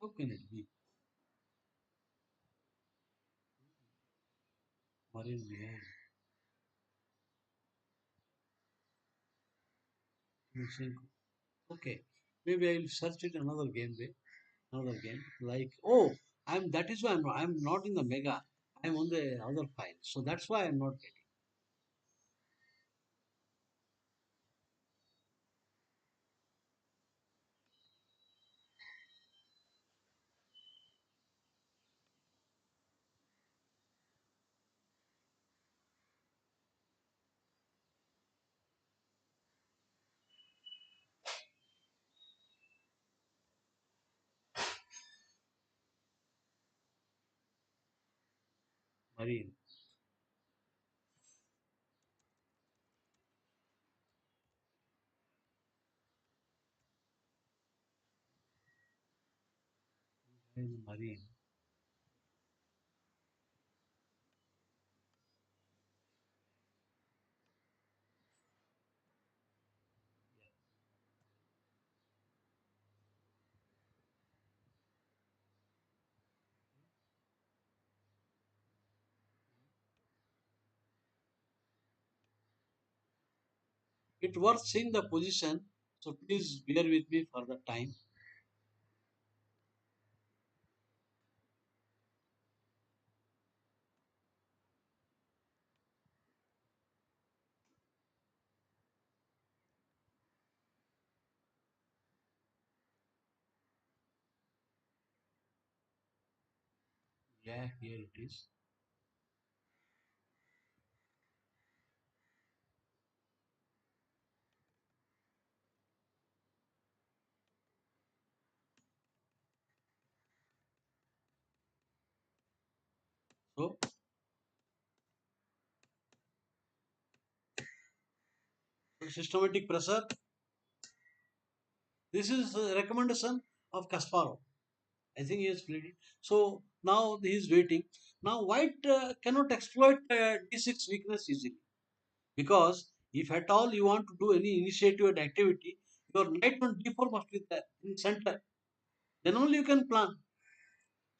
How can it be? Marine behind. Okay, maybe I'll search it another game way, another game. Like, oh, that is why I'm not in the mega. I'm on the other file, so that's why I'm not getting. Marine. Marine. It worth seeing the position, so please bear with me for the time. Yeah, here it is. So, systematic pressure. This is a recommendation of Kasparov. I think he has played it. So now he is waiting. Now White cannot exploit D6 weakness easily because if at all you want to do any initiative and activity, your knight on D4 must be there in center. Then only you can plan.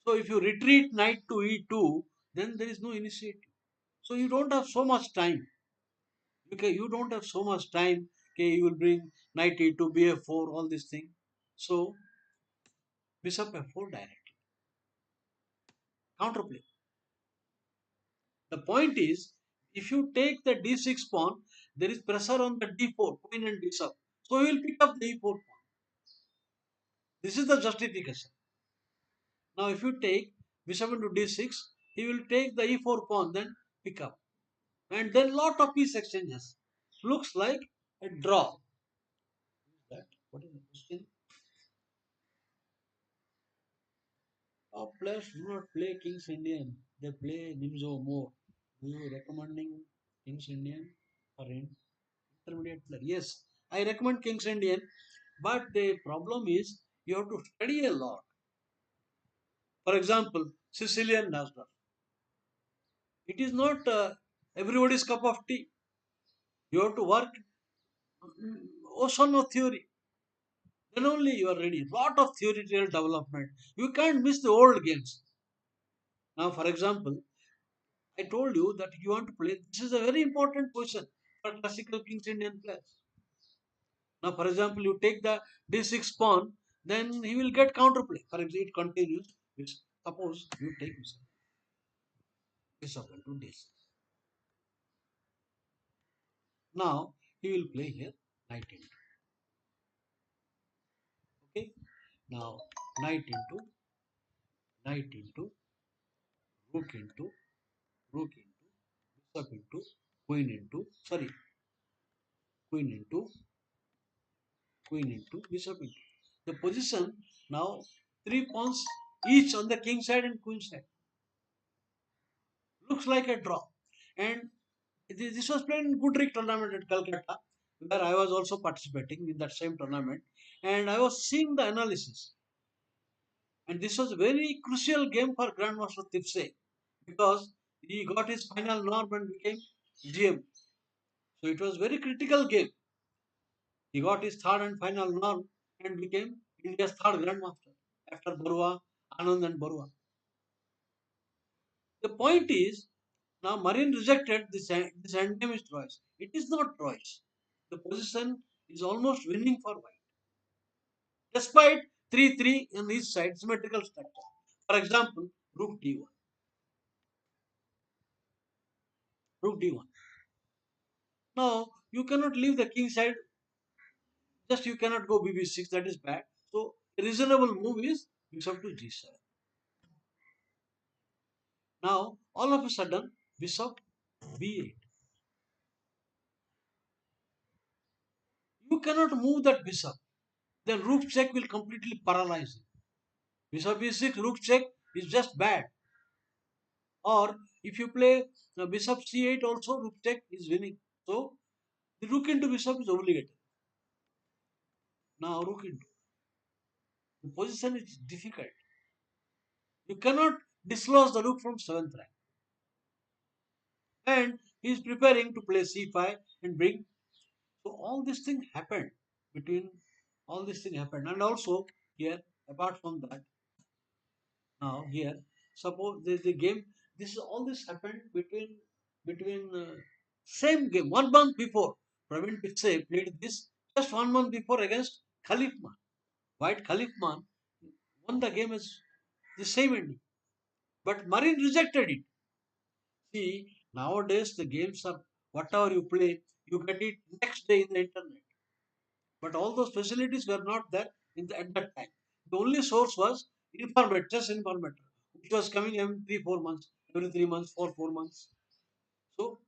So if you retreat knight to E2, then there is no initiative. So you don't have so much time. Okay, you don't have so much time. Okay, you will bring knight E2, BF4, all this thing. So bishop F4 direct. Counterplay. The point is, if you take the d6 pawn, there is pressure on the d4, queen and bishop. So he will pick up the e4 pawn. This is the justification. Now if you take bishop into d6, he will take the e4 pawn, then pick up. And then lot of piece exchanges. Looks like a draw. That? What is the question? Top players do not play King's Indian. They play Nimzo more. Are you recommending King's Indian for intermediate player? Yes, I recommend King's Indian. But the problem is you have to study a lot. For example, Sicilian Nasdaq. It is not everybody's cup of tea. You have to work ocean of theory. Then only you are ready. Lot of theoretical development. You can't miss the old games. Now, for example, I told you that you want to play. This is a very important position for classical King's Indian players. Now, for example, you take the d6 pawn, then he will get counterplay. For example, it continues. Suppose you take bishop into d6. Now he will play here knight into. Okay. Now knight into, knight into, rook into, rook into, bishop into, queen into, sorry, queen into, queen into, bishop into. The position now three pawns each on the king side and queen side. Looks like a draw. And this was played in Goodrick tournament at Calcutta, where I was also participating in that same tournament, and I was seeing the analysis. And this was a very crucial game for Grandmaster Tipsy because he got his final norm and became GM. So it was very critical game. He got his third and final norm and became India's third grandmaster after Barua, Anand and Barua. The point is, now Marine rejected this endgame choice. It is not choice. The position is almost winning for white, despite 3-3 in each side symmetrical structure. For example, Rook D1, Rook D1. Now you cannot leave the king side. Just you cannot go BB6. That is bad. So a reasonable move is Bishop to G7. Now all of a sudden Bishop B8. You cannot move that bishop. Then rook check will completely paralyze it. Bishop e6, rook check is just bad. Or if you play bishop c8 also, rook check is winning. So the rook into bishop is obligatory. Now rook into. The position is difficult. You cannot dislodge the rook from 7th rank. And he is preparing to play c5 and bring. So all this thing happened between all this thing happened. And also here, apart from that, now here, suppose the game. This all this happened between same game 1 month before. Praveen Pitsay played this just 1 month before against Khalifman. White Khalifman won the game as the same ending, but Marine rejected it. See, nowadays the games are whatever you play, you get it next day in the internet. But all those facilities were not there at that time. The only source was informator, just informator, which was coming every 3 4 months, every 3 months, 4 months. So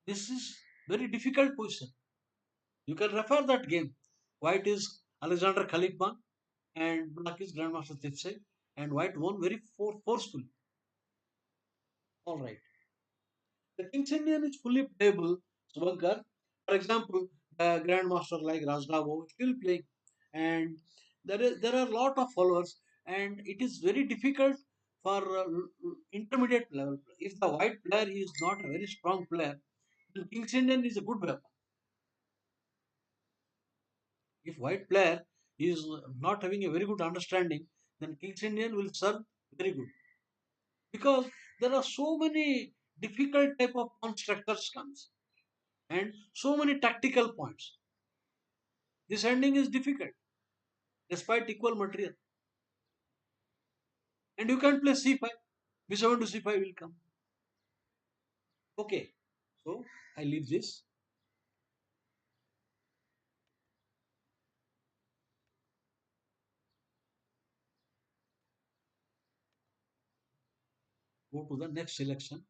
this is very difficult position. You can refer that game. White is Alexander Khalifman and black is Grandmaster Tipsy, and white won very forcefully. All right. The King's Indian is fully playable, Subankar. For example, the grandmaster like Rajlavo is still playing, and there are a lot of followers, and it is very difficult for intermediate level. If the white player is not a very strong player, then King's Indian is a good weapon. If white player is not having a very good understanding, then King's Indian will serve very good because there are so many difficult type of pawn structures comes and so many tactical points. This ending is difficult despite equal material. And you can play c5. b7 to c5 will come. Okay. So I leave this. Go to the next selection.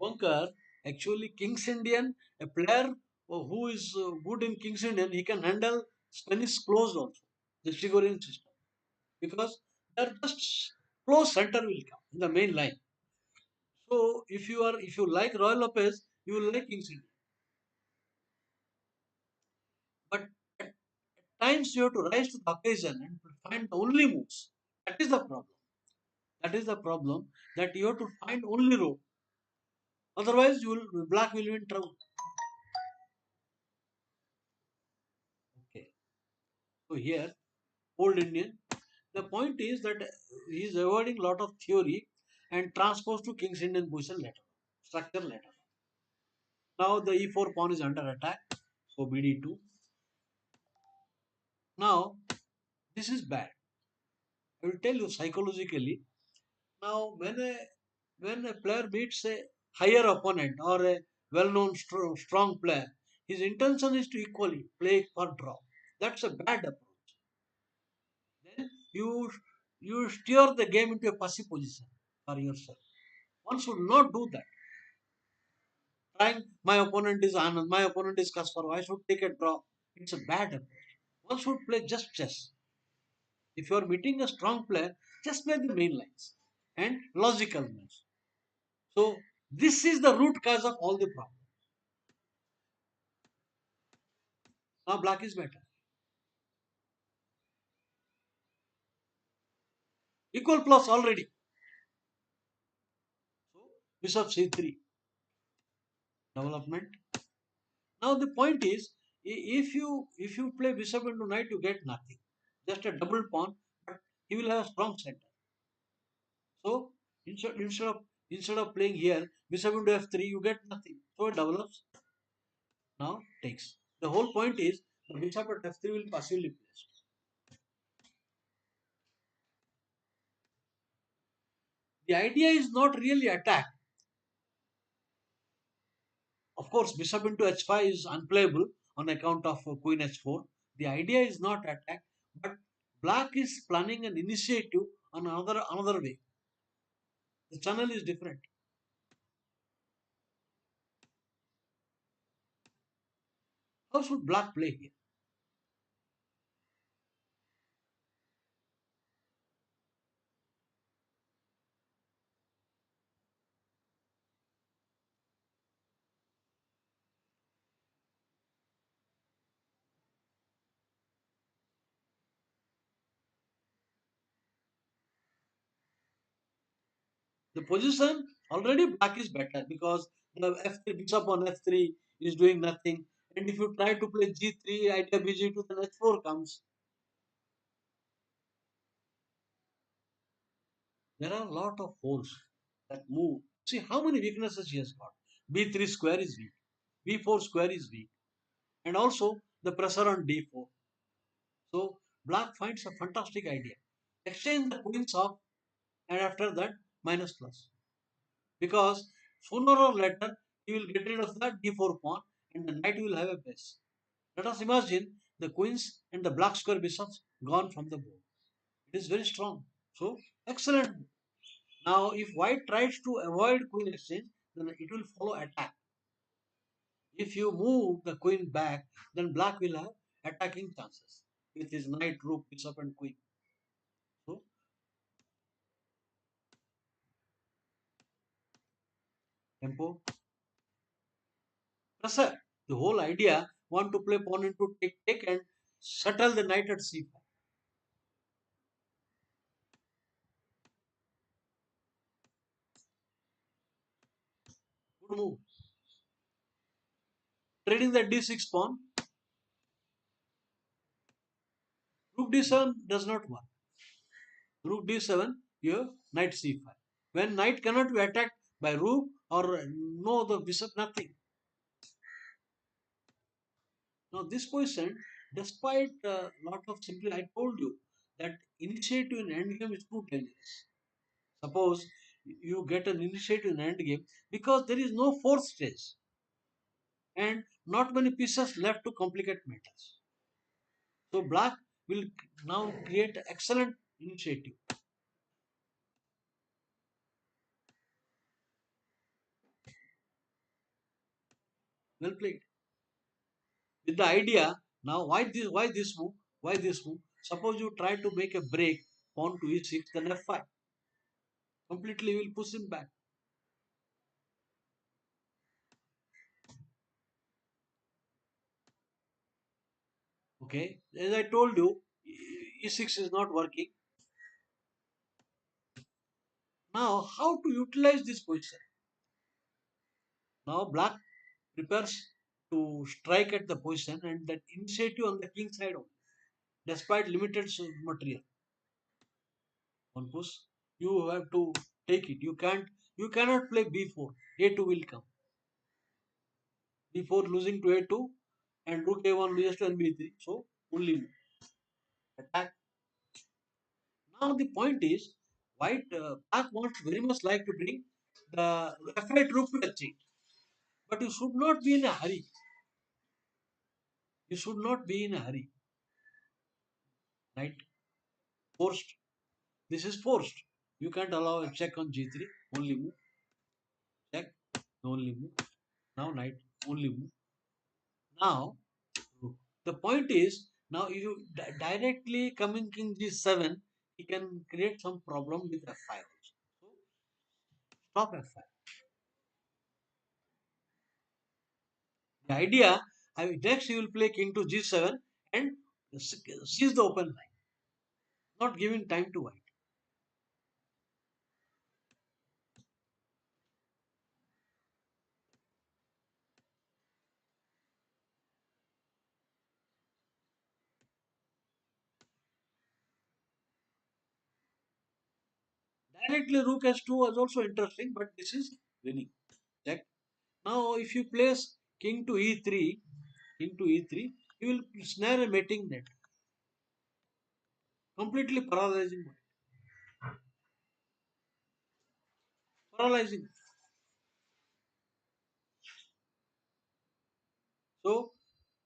Bunker, actually King's Indian, a player who is good in King's Indian, he can handle Spanish closed also, the Gregorian system. Because they're just close center will come in the main line. So if you like Royal Lopez, you will like King's Indian. But at times you have to rise to the occasion and find the only moves. That is the problem. That is the problem that you have to find only road. Otherwise, you will black will be in trouble. Okay. So here, old Indian. The point is that he is avoiding lot of theory and transpose to King's Indian position later, structure later. Now the e4 pawn is under attack. So bd2. Now this is bad. I will tell you psychologically. Now when a player meets a higher opponent or a well-known strong player, his intention is to equally play for draw. That's a bad approach. Then you you steer the game into a passive position for yourself. One should not do that. Trying my opponent is Anand, my opponent is Kasparov, I should take a draw. It's a bad approach. One should play just chess. If you are meeting a strong player, just play the main lines and logical moves. So this is the root cause of all the problem. Now black is better. Equal plus already. So bishop c3 development. Now the point is, if you play bishop into knight, you get nothing. Just a double pawn, but he will have a strong center. So instead of playing here bishop into f3, you get nothing. So it develops. Now takes. The whole point is the bishop at f3 will passively placed. The idea is not really attack. Of course, bishop into h5 is unplayable on account of queen h4. The idea is not attack, but black is planning an initiative on another way. The channel is different. How should black play here? The position already black is better because the f3 bishop on f3 is doing nothing. And if you try to play g3, idea bg2, then h4 comes. There are a lot of holes that move. See how many weaknesses he has got. b3 square is weak. b4 square is weak. And also the pressure on d4. So black finds a fantastic idea. Exchange the queens off and after that minus plus. Because sooner or later he will get rid of that d4 pawn and the knight will have a base. Let us imagine the queens and the black square bishops gone from the board. It is very strong. So excellent. Now if white tries to avoid queen exchange, then it will follow attack. If you move the queen back, then black will have attacking chances with his knight, rook, bishop and queen. So tempo pressure. The whole idea want to play pawn into take and settle the knight at c5. Good move. Trading the d6 pawn, rook d7 does not work. Rook d7, you have knight c5. When knight cannot be attacked by rook or no the bishop, nothing. Now this position, despite a lot of simply, I told you that initiative in endgame is too dangerous. Suppose you get an initiative in endgame because there is no fourth stage and not many pieces left to complicate matters. So black will now create excellent initiative. Well played. With the idea now why this move? Suppose you try to make a break pawn to e6, then f5. Completely will push him back. Okay, as I told you, e6 is not working. Now, how to utilize this position? Now, black prepares to strike at the position and that initiative on the king side only, despite limited material. On push, you have to take it. You cannot play b4. a2 will come. b4 losing to a2 and rook a1 loses to nb3. So, only attack. Now, the point is, black wants very much like to bring the f8 rook to h8. But you should not be in a hurry. You should not be in a hurry. Right? Forced. This is forced. You can't allow a check on G3. Only move. Check. Only move. Now knight. Only move. Now rook. The point is now you directly coming king G7. He can create some problem with F5 also. So stop F5. The idea, next he will play king to G7 and seize the open line, not giving time to white. Directly rook S2 was also interesting, but this is winning. Check. Now, if you place king to E3, you will snare a mating net, completely paralyzing. Paralyzing. So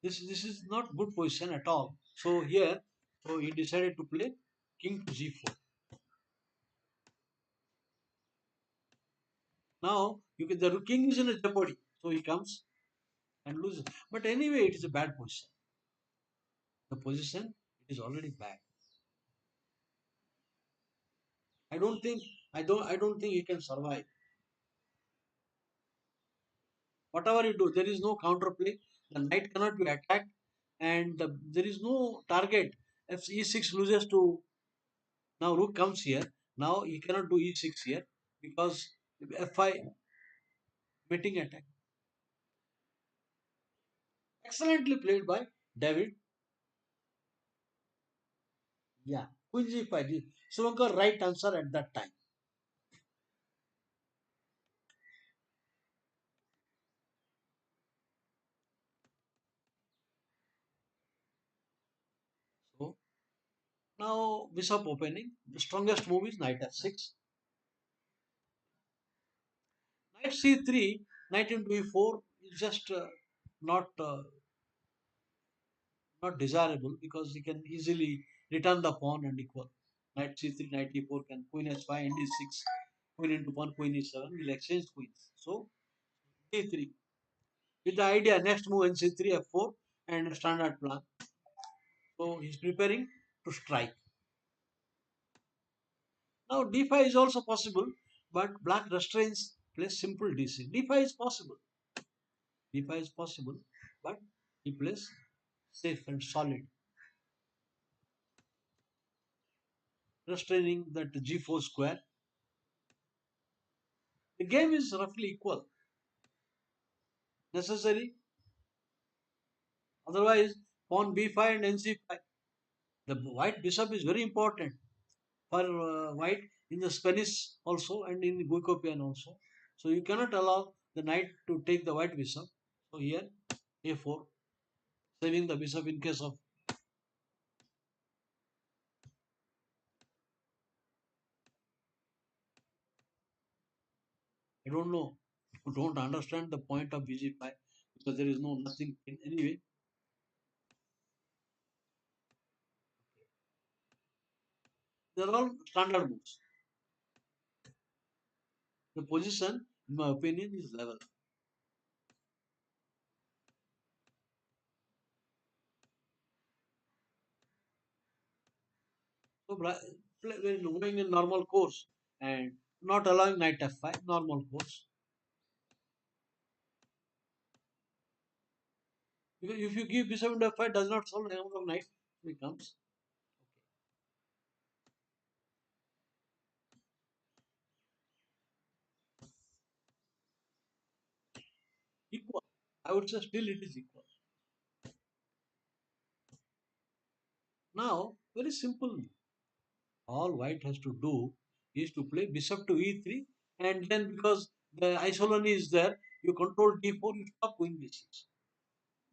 this is not good position at all. So here, so he decided to play king to G4. Now you can the king is in a jeopardy, so he comes and loses. But anyway, it is a bad position. The position it is already bad. I don't think he can survive. Whatever you do, there is no counterplay. The knight cannot be attacked, and there is no target. If e6 loses to now rook comes here. Now he cannot do e6 here because f5 meeting attack. Excellently played by David. Yeah, queen g5. Suvankar right answer at that time. So now bishop opening. The strongest move is knight f6. Knight c3, knight into e4 is just not desirable because you can easily return the pawn and equal. Knight c3, knight e4 can queen h5 and d6, queen into pawn, queen e7 will exchange queens. So d3 with the idea next move in c3 f4 and standard plan. So he's preparing to strike. Now d5 is also possible, but black restrains plays simple d6. d5 is possible. d5 is possible, but he plays safe and solid, restraining that g4 square. The game is roughly equal. Necessary. Otherwise, pawn b5 and nc5. The white bishop is very important for white in the Spanish also and in the Guicopian also. So you cannot allow the knight to take the white bishop. So here a4, saving the bishop in case of. I don't know. You don't understand the point of bg5 because there is no nothing in anyway. They are all standard moves. The position, in my opinion, is level. So when going in normal course and not allowing knight f5, normal course. Because if you give bishop into f5, does not solve the number of knight, becomes equal. I would say still it is equal. Now, very simple. All white has to do is to play bishop to e3, and then because the isolani is there, you control d4, you stop queen b6.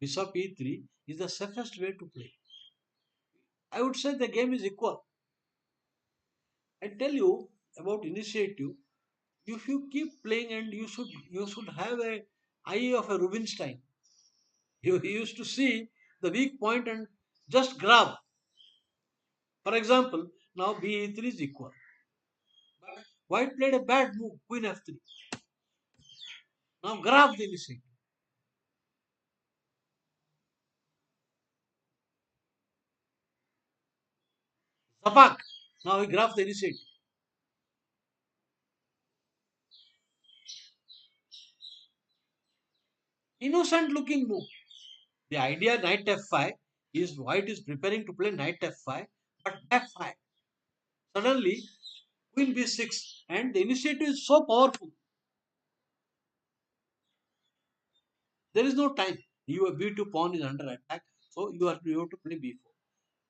Bishop e3 is the safest way to play. I would say the game is equal. I tell you about initiative. If you keep playing and you should have a eye of a Rubinstein. You used to see the weak point and just grab. For example, now b3 is equal. White played a bad move, queen f3. Now grab the initiative. Zapak. Now he grabs the initiative. Innocent looking move. The idea knight f5 is white is preparing to play knight f5, but f5. Suddenly, queen b6, and the initiative is so powerful. There is no time. Your b2 pawn is under attack, so you have to play b4.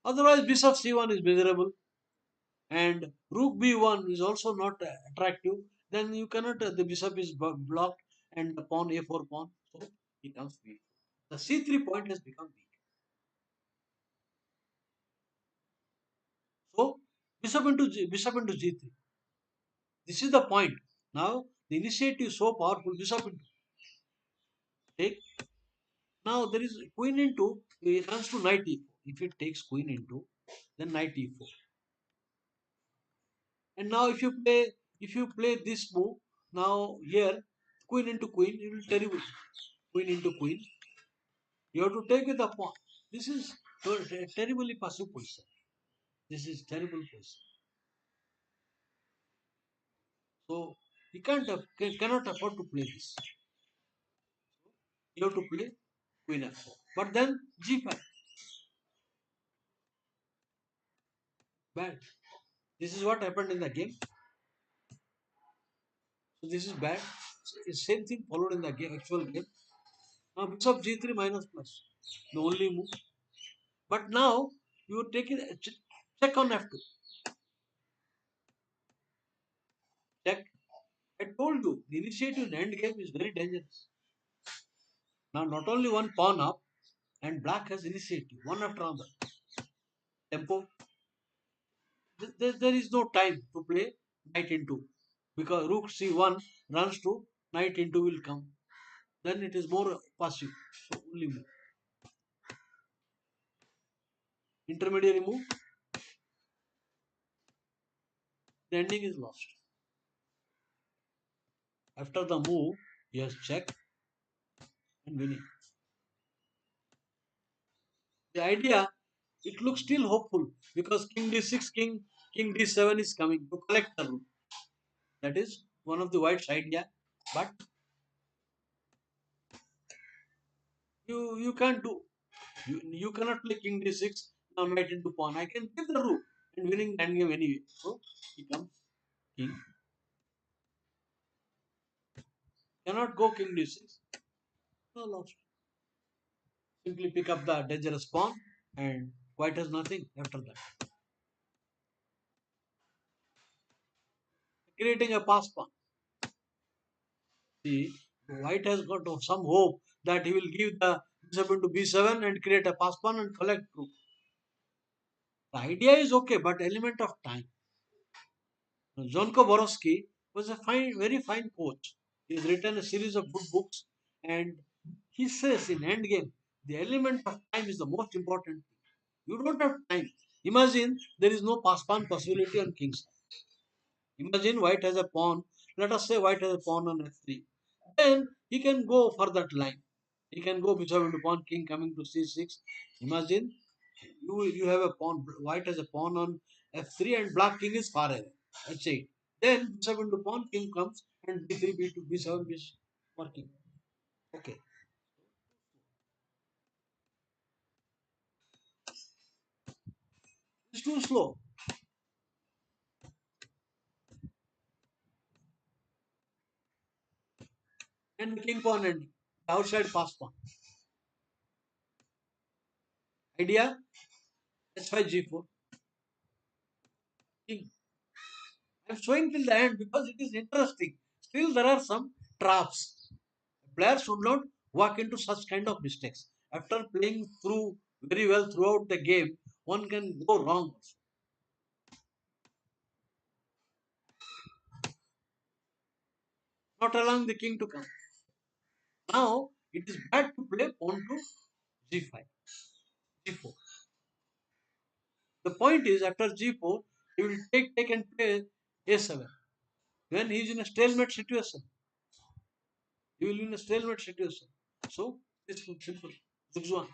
Otherwise, bishop c1 is miserable, and rook b1 is also not attractive. Then you cannot. The bishop is blocked, and the pawn a4 pawn, so he comes b4. The c3 point has become weak. So bishop into g3. This is the point. Now the initiative is so powerful. Bishop into take. Now there is queen into. It runs to knight e4. If it takes queen into, then knight e4. And now if you play this move, now here queen into queen, it will terrible. Queen into queen. You have to take with the pawn. This is terribly passive position. This is terrible position. So you cannot afford to play this. You have to play queen f4. But then g5. Bad. This is what happened in the game. So this is bad. So same thing followed in the game, actual game. Now bishop g3 minus plus. The only move. But now you are taking a check on f2. Check. I told you the initiative in end game is very dangerous. Now not only one pawn up and black has initiative, one after another. Tempo. There is no time to play knight into because rook c1 runs to knight into will come. Then it is more passive. So only move. Intermediary move. The ending is lost. After the move, he has check and winning. The idea, it looks still hopeful because king d6, king d7 is coming to collect the rook. That is one of the white's idea, but you can't do. You cannot play king d6 now knight into pawn. I can give the rook and winning the endgame anyway. So he comes king. Cannot go king d6. No lost. Simply pick up the dangerous pawn and white has nothing after that. Creating a pass pawn. See, white has got some hope that he will give the bishop into b7 and create a pass pawn and collect rook. The idea is okay, but element of time. Zonko Borowski was a very fine coach. He has written a series of good books, and he says in endgame, the element of time is the most important thing. You don't have time. Imagine there is no pass pawn possibility on king's side. Imagine white has a pawn. Let us say white has a pawn on f3. Then he can go for that line. He can go bishop into pawn, king coming to c6. Imagine you have a pawn. White has a pawn on f3 and black king is far away. h8. Then bishop into pawn, king comes and b3, b2, b7 is working. Okay, it's too slow. And king pawn and outside pass pawn. Idea h5 g4. King. I'm showing till the end because it is interesting. Still, there are some traps. Players should not walk into such kind of mistakes. After playing through very well throughout the game, one can go wrong. Not allowing the king to come. Now it is bad to play pawn to g5, g4. The point is after g4, he will take and play a7. When he is in a stalemate situation, he will be in a stalemate situation. So it's simple. This one.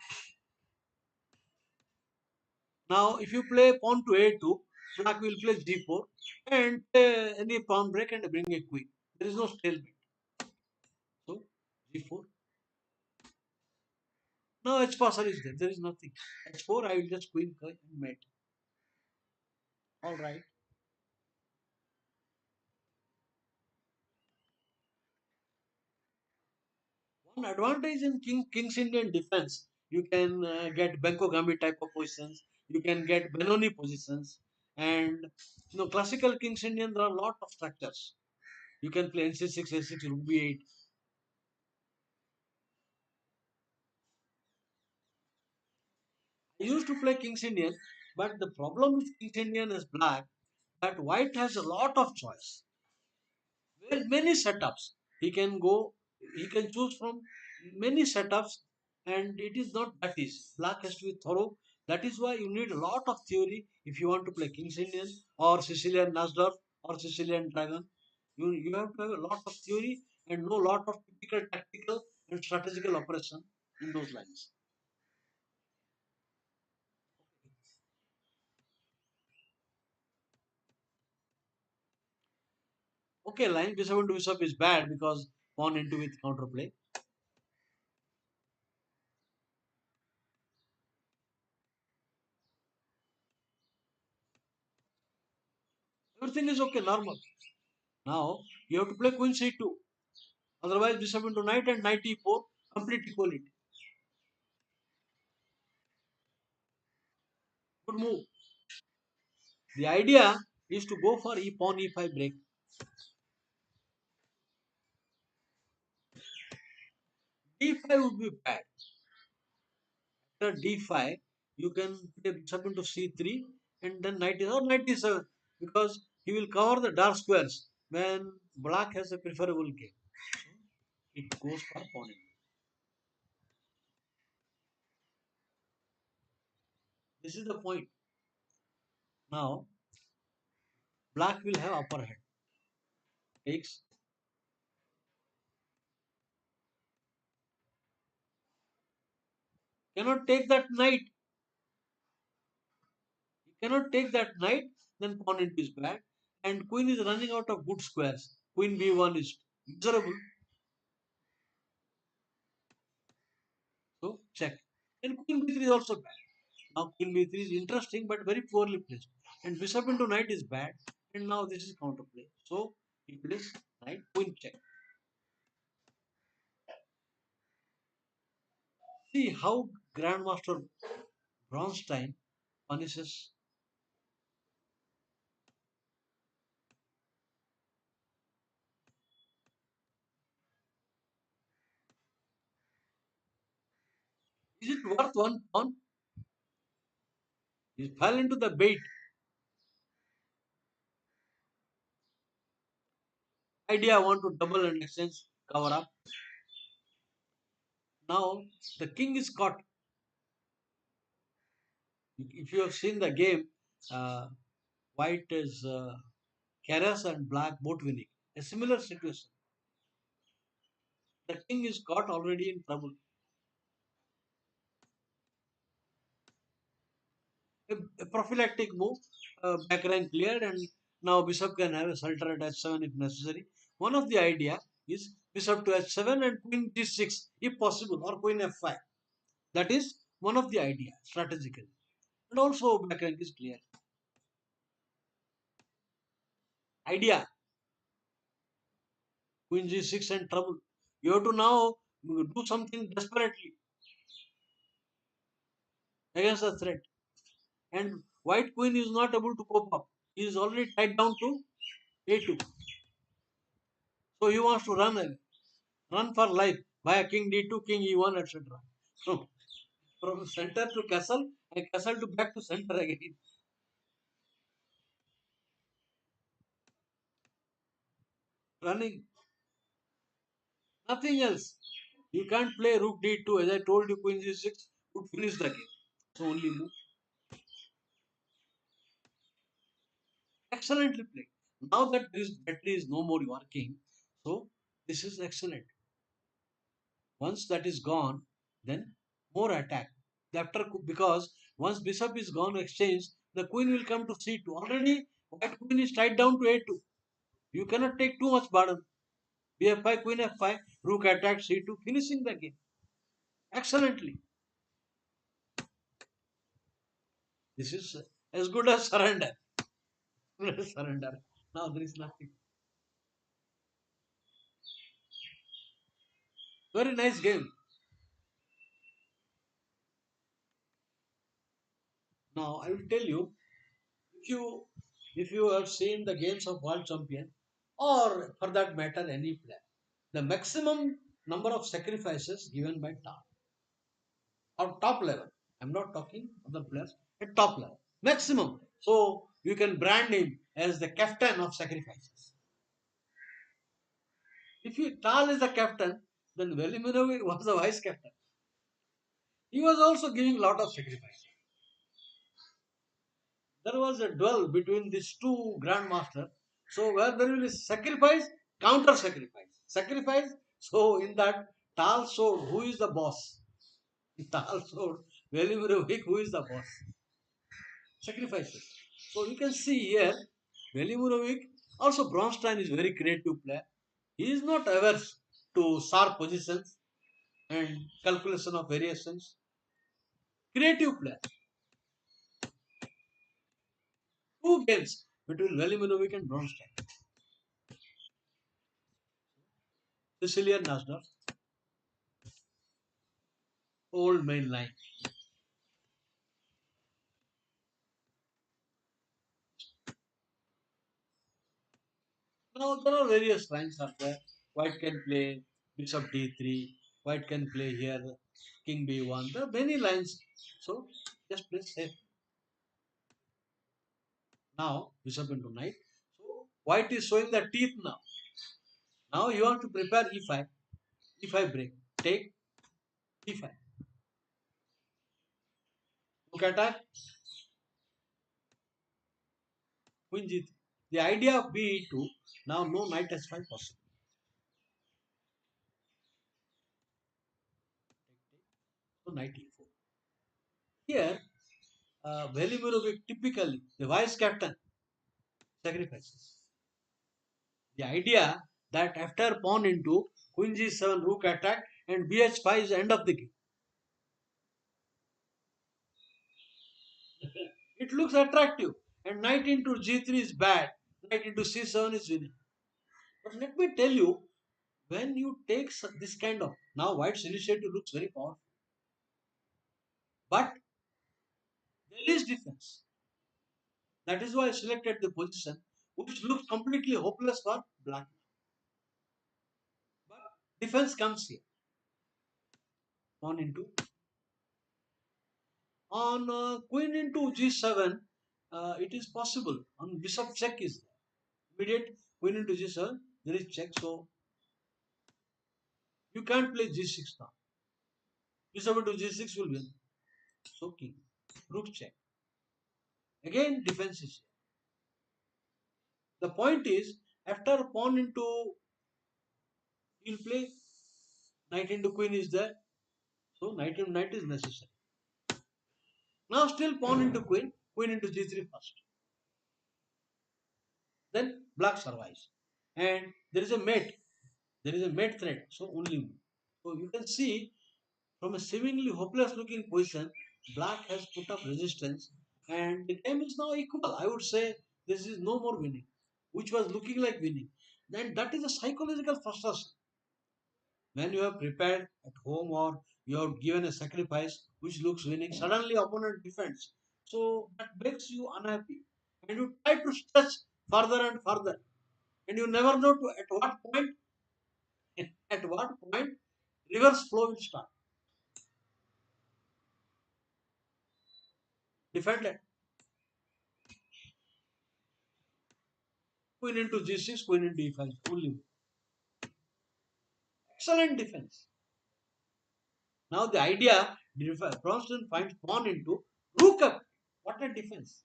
Now, if you play pawn to a2, black will play g4 and any pawn break and bring a queen. There is no stalemate. So g4. Now h passer is there. There is nothing. h4, I will just queen and mate. All right. One advantage in King's Indian defense, you can get Benko Gambit type of positions. You can get Benoni positions, and classical King's Indian there are a lot of structures. You can play NC6, A6, Rook B8. I used to play King's Indian, but the problem with King's Indian is black that white has a lot of choice. Well, many setups he can go, he can choose from many setups, and it is not that easy. Black has to be thorough. That is why you need a lot of theory if you want to play King's Indian or Sicilian Nasdorf or Sicilian Dragon. You have to have a lot of theory and know a lot of typical tactical and strategical operation in those lines. Okay, line b7 to bishop is bad because pawn into with counterplay. Everything is okay, normal. Now you have to play queen c2. Otherwise, bishop into knight and knight e4, complete equality. Good move. The idea is to go for e pawn e5 break. D5 would be bad. After d5, you can play bishop into c3 and then knight is or knight e7 because he will cover the dark squares when black has a preferable game. It goes for pawn. This is the point. Now, black will have upper hand. Takes. Cannot take that knight. He cannot take that knight, then pawn into is bad. And queen is running out of good squares. Queen b1 is miserable. So check. And queen b3 is also bad. Now queen b3 is interesting but very poorly placed. And bishop into knight is bad. And now this is counterplay. So he plays knight, queen check. See how Grandmaster Bronstein punishes. Is it worth one pawn? He fell into the bait. Idea want to double and exchange cover up. Now the king is caught. If you have seen the game, uh, white is Keras and black both winning. A similar situation. The king is caught already in trouble. A prophylactic move, back rank cleared, and now bishop can have a salter at h7 if necessary. One of the idea is bishop to h7 and queen g6 if possible, or queen f5. That is one of the idea strategically. And also back rank is clear. Idea queen g6 and trouble. You have to now do something desperately against the threat. And white queen is not able to cope up. He is already tied down to a2. So he wants to run away, run for life via king d2, king e1, etc. So from center to castle and castle to back to center again. Running, nothing else. You can't play rook d2. As I told you, queen g6 would finish the game. So only move. Excellently played. Now that this battery is no more working, so this is excellent. Once that is gone, then more attack. Because once bishop is gone exchange, the queen will come to c2. Already white queen is tied down to a2. You cannot take too much burden. b5, queen f5, rook attack c2, finishing the game excellently. This is as good as surrender. Surrender. Now there is nothing. Very nice game. Now I will tell you, if you if you have seen the games of world champion, or for that matter any player, the maximum number of sacrifices given by top level. I'm not talking other players at top level. Maximum. So you can brand him as the captain of sacrifices. If you Tal is the captain, then Velimirovic was the vice captain. He was also giving a lot of sacrifice. There was a duel between these two grandmasters. So where there will be sacrifice, counter sacrifice. Sacrifice. So in that Tal showed who is the boss. Tal showed Velimirovic who is the boss. Sacrifices. So you can see here, Velimirovic, also Bronstein is very creative player. He is not averse to sharp positions and calculation of variations. Creative player. Two games between Velimirovic and Bronstein. Sicilian Nasdaq, old main line. Now there are various lines are there. White can play Bishop D3. White can play here King B1. There are many lines. So just play safe. Now Bishop into Knight. So White is showing the teeth now. Now you have to prepare E5. E5 break. Take E5. Look attack. Queen G3. The idea of B2. Now no Knight S5 possible. So Knight E4. Here, Velimirovic typically the vice captain sacrifices. The idea that after pawn into Queen G7 rook attack and BH5 is the end of the game. It looks attractive, and knight into G3 is bad. Knight into C7 is winning. But let me tell you, when you take this kind of, now White's initiative looks very powerful, but there is defense. That is why I selected the position which looks completely hopeless for black. But defense comes here. Pawn into on queen into G7, it is possible. On bishop check is there. Immediate queen into G7, there is check. So you can't play G6 now. Bishop into G6 will win. So king. Rook check. Again defense is here. The point is, after pawn into, he'll play knight into queen is there. So knight into knight is necessary. Now still pawn into queen, queen into G3 first. Then black survives. And there is a mate. There is a mate threat. So only move. So you can see from a seemingly hopeless looking position, black has put up resistance and the game is now equal. I would say this is no more winning, which was looking like winning. Then that is a psychological frustration. When you have prepared at home or you have given a sacrifice which looks winning, suddenly opponent defends. So that makes you unhappy. And you try to stretch further and further. And you never know at what point reverse flow will start. Defended. Queen into G6, queen into E5. Only excellent defense. Now the idea, Bronston finds pawn into rook up. What a defense.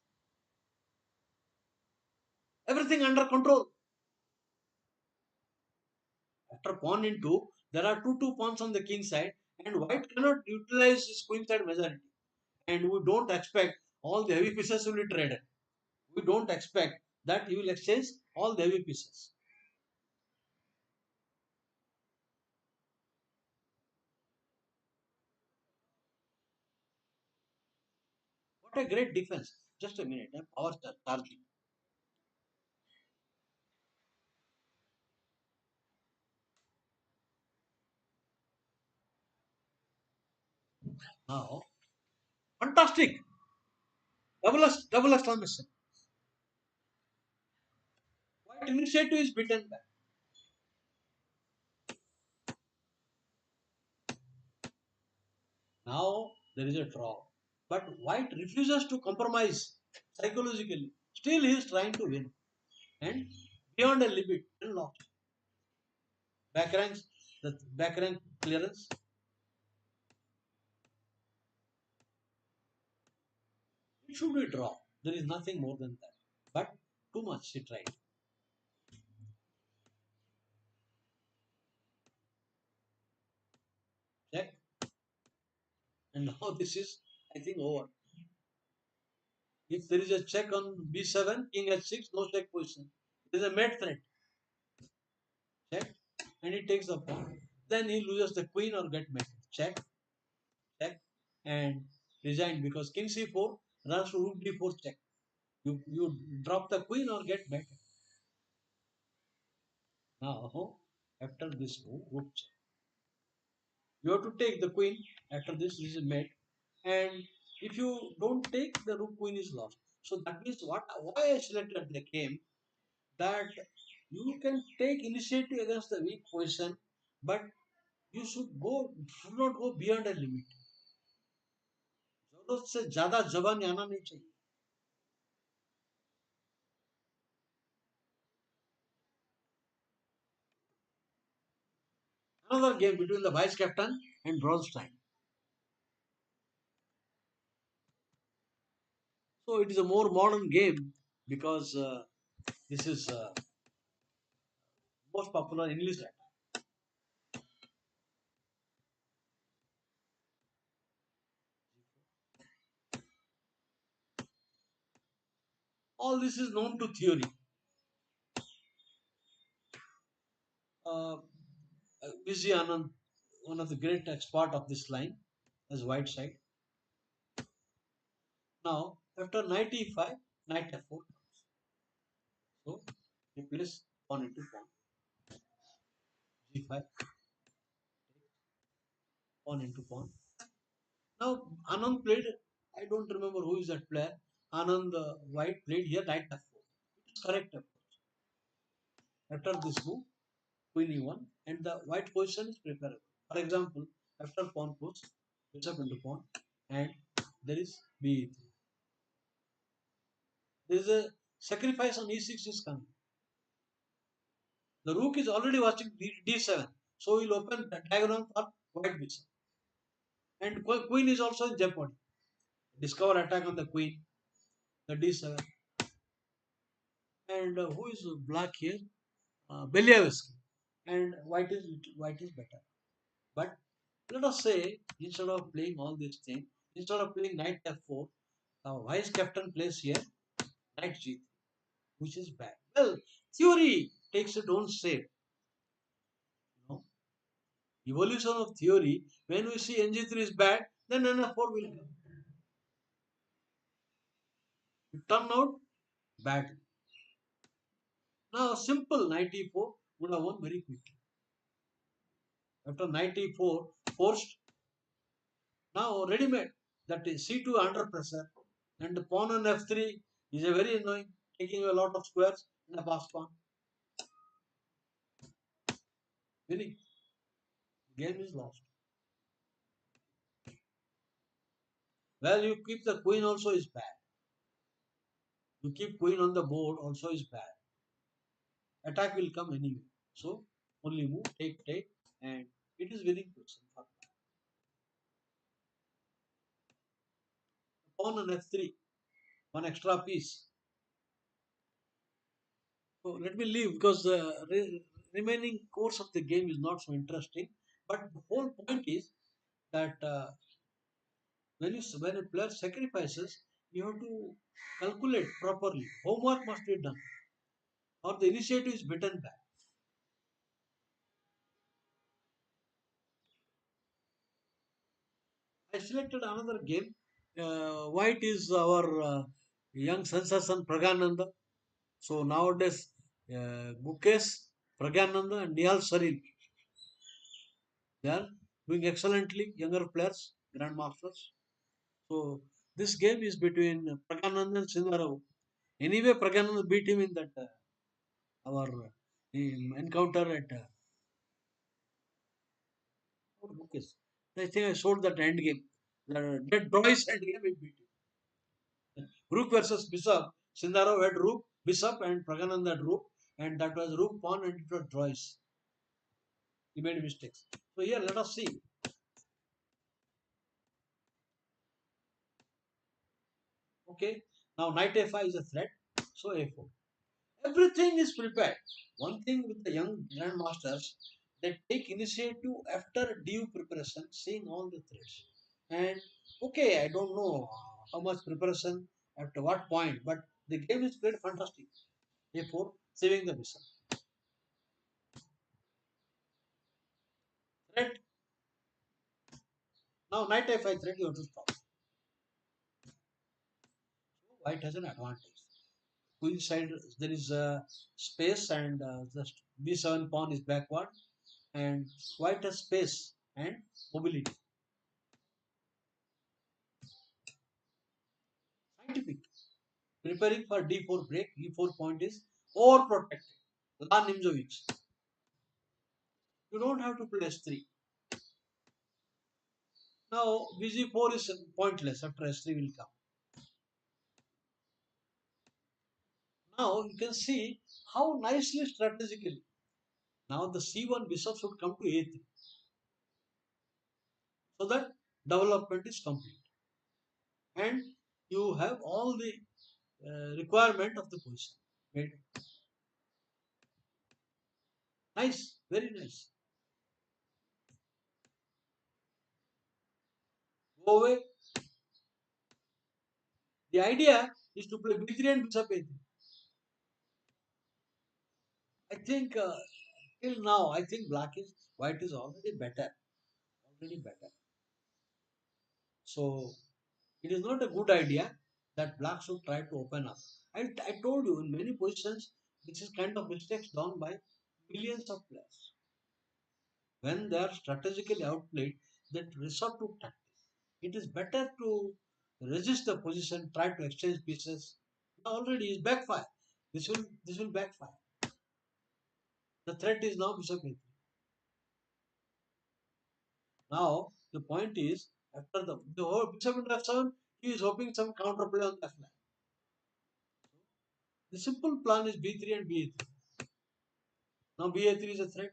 Everything under control. After pawn in 2, there are two pawns on the king side, and white cannot utilize his queen side majority. And we don't expect all the heavy pieces will be traded. We don't expect that he will exchange all the heavy pieces. What a great defense. Just a minute, power charging. Now, fantastic. Double exclamation. White initiative is beaten back. Now there is a draw. But White refuses to compromise psychologically. Still he is trying to win. And beyond a limit, unlocked. Back ranks, the back rank clearance. It should be draw. There is nothing more than that. But too much he tried. Check. And now this is, I think, over. If there is a check on b7, king h6, no check position. There is a mate threat. Check. And he takes the pawn. Then he loses the queen or get mate. Check. Check. And resign because king c4 runs to rook d4 check. You drop the queen or get mate. Now, after this move, rook check. You have to take the queen. After this is mate. And if you don't take, the rook queen is lost. So that means why I selected the game, that you can take initiative against the weak position, but you should not go beyond a limit. जरूरत से ज्यादा जबान आना नहीं चाहिए. Another game between the vice captain and Bronstein. So it is a more modern game because this is most popular English act. All this is known to theory. Uh, Vijay Anand, one of the great expert of this line, as white side. Now, after knight e5, knight f4. So, replace pawn into pawn. g5, pawn into pawn. Now, Anand played, I don't remember who is that player. Anand White played here knight f4. It is correct approach. After this move, queen e1, and the white position is preferable. For example, after pawn push, bishop into pawn, and there is b3. There is a sacrifice on e6 is coming. The rook is already watching d7, so he will open the diagonal for white bishop. And queen is also in jeopardy. Discover attack on the queen, the d7. And who is black here? Beliavsky. And white is better. But let us say instead of playing all these things, instead of playing knight f4, vice captain plays here knight g3, which is bad. Well, theory takes its own shape. You know, evolution of theory. When we see ng3 is bad, then nf4 will come. It turned out bad. Now simple knight e4 would have won very quickly. After knight e4 forced, now ready-made. That is c2 under pressure, and the pawn on f3 is a very annoying, taking a lot of squares in a pass pawn. Winning. Game is lost. Well, you keep the queen also is bad. You keep queen on the board also is bad. Attack will come anyway. So only move, take, and it is winning position for pawn on f3. One extra piece. So let me leave because the remaining course of the game is not so interesting. But the whole point is that when a player sacrifices, you have to calculate properly. Homework must be done, or the initiative is beaten back. I selected another game. White is our young sensation Pragananda. So nowadays, Mukesh, Pragananda, and Nihal Saril, they are doing excellently. Younger players, grandmasters. So this game is between Pragananda and Sindarav. Anyway, Pragananda beat him in that our encounter at Mukesh. I think I showed that end game. The dead boys end game. It beat him. Rook versus Bishop. Sindarav had Rook, Bishop, and Pragananda had Rook, and that was Rook pawn, and it was Joyce. He made mistakes. So here, let us see. Okay. Now knight a5 is a threat. So a4. Everything is prepared. One thing with the young grandmasters, they take initiative after due preparation, seeing all the threats. And okay, I don't know how much preparation after what point, but the game is played fantastic. A4, saving the bishop. Threat. Now knight a5 threat, you have to stop. So white has an advantage. Queen side there is a space and just b7 pawn is backward and white has space and mobility. Scientific. Preparing for d4 break, e4 point is overprotected. La Nimzovic. You don't have to play s3. Now bg4 is pointless after s3 will come. Now you can see how nicely strategically. Now the c1 bishop should come to a3 so that development is complete. And you have all the requirement of the position. Made. Nice, very nice. Go away. The idea is to play b3 and bishop a3. I think till now, I think white is already better, already better. So it is not a good idea that black should try to open up. I told you in many positions, this is kind of mistakes done by millions of players. When they are strategically outplayed, they resort to tactics. It is better to resist the position, try to exchange pieces. Already is backfire. This will backfire. The threat is now bishop a3. Now the point is after the whole bishop into f7, he is hoping some counterplay on f9. The simple plan is b3 and ba3. Now ba3 is a threat.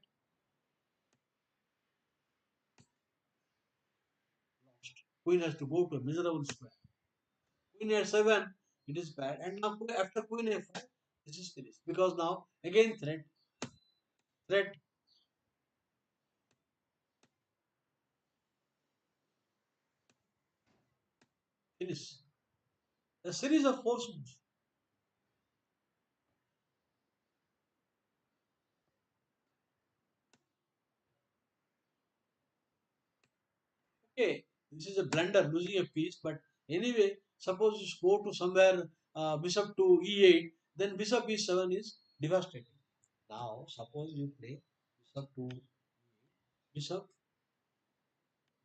Lost. Queen has to go to a miserable square. Queen a7, it is bad. And now after queen a5, this is finished. Because now again threat, finish. A series of force moves. Okay, this is a blunder, losing a piece. But anyway, suppose you go to somewhere bishop to e8, then bishop e7 is devastating. Now, suppose you play bishop to bishop,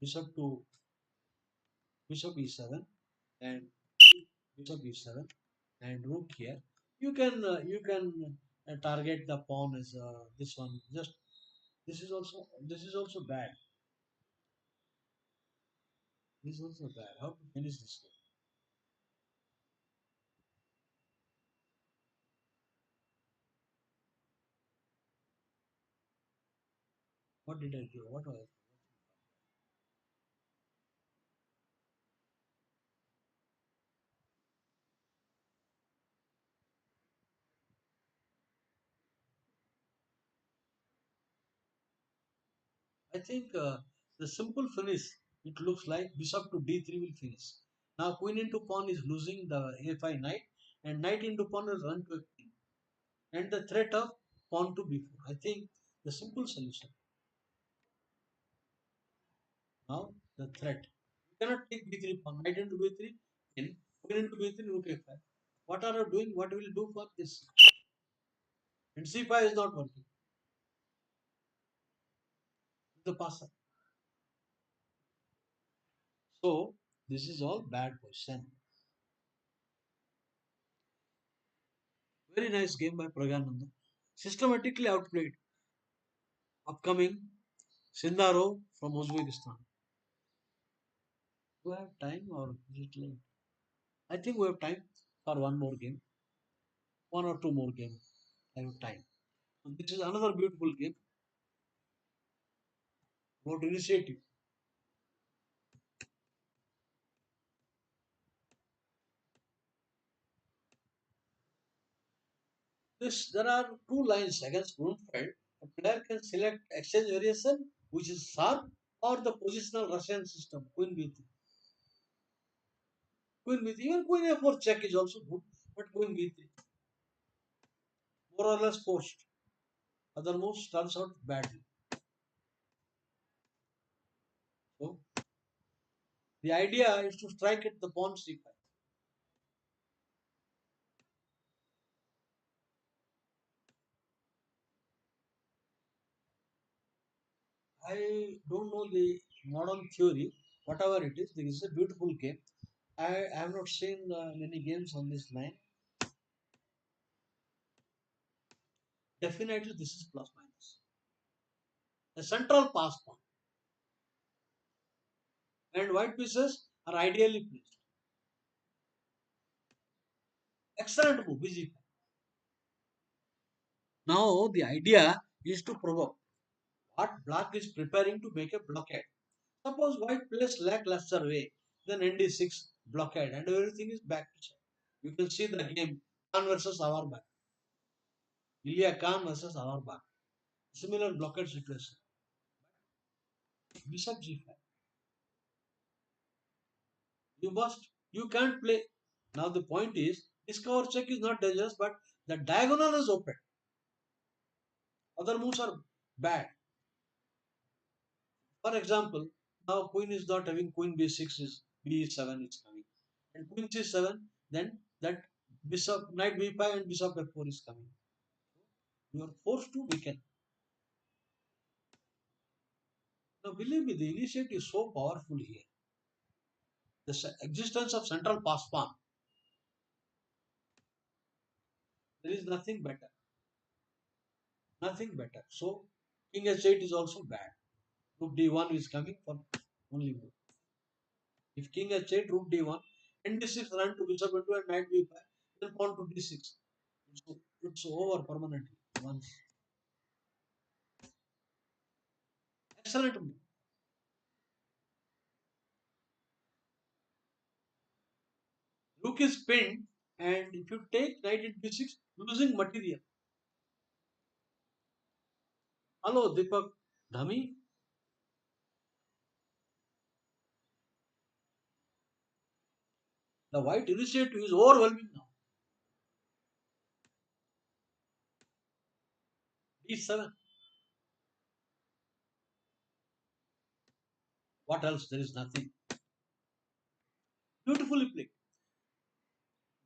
bishop to bishop e7, and bishop e7, and rook here. You can target the pawn as this one. Just this is also bad. This is also bad. How to finish this game? What did I do? What was it? I think the simple finish, it looks like bishop to d3 will finish. Now queen into pawn is losing the a5 knight, and knight into pawn will run to a king. And the threat of pawn to b4. I think the simple solution. Now the threat. You cannot take b3 pawn. Knight into b3, in queen into b3, rook a5. What are you doing? What will you do for this? And c5 is not working. The passer. So this is all bad position. Very nice game by Pragananda. Systematically outplayed. Upcoming Sindaro from Uzbekistan. Do I have time or is it late? I think we have time for one more game. One or two more games. I have time. So this is another beautiful game about initiative. There are two lines against Grunfeld. A player can select exchange variation, which is sharp, or the positional Russian system, Queen B3. Queen B3, even Queen A4 check is also good, but Queen B3, more or less forced. Other moves turns out badly. So the idea is to strike at the pawn C5. I don't know the modern theory, whatever it is. This is a beautiful game. I have not seen many games on this line. Definitely, this is plus minus. A central pass pawn and white pieces are ideally placed. Excellent move, BG5. Now the idea is to provoke what black is preparing to make a blockade. Suppose white plays lackluster way, then ND6 blockade, and everything is back to check. You can see the game Khan versus Auerbach, Ilya Khan versus Auerbach. Similar blockade situation. Bishop G5. You can't play. Now the point is, discover check is not dangerous, but the diagonal is open. Other moves are bad. For example, now queen is not having queen b6 is b7 is coming. And queen c7, then that bishop knight b5 and bishop f4 is coming. You are forced to weaken. Now believe me, the initiative is so powerful here. The existence of central pass pawn, there is nothing better. Nothing better. So king h8 is also bad. Rook d1 is coming for only move. If king h8, rook d1, and d6 run to bishop into and knight b5, then pawn to d6. It's over permanently. Once. Excellent move. Rook is pinned, and if you take knight into b6, losing material. Hello, Deepak Dhami. The white initiative is overwhelming now. d7. What else? There is nothing. Beautifully played.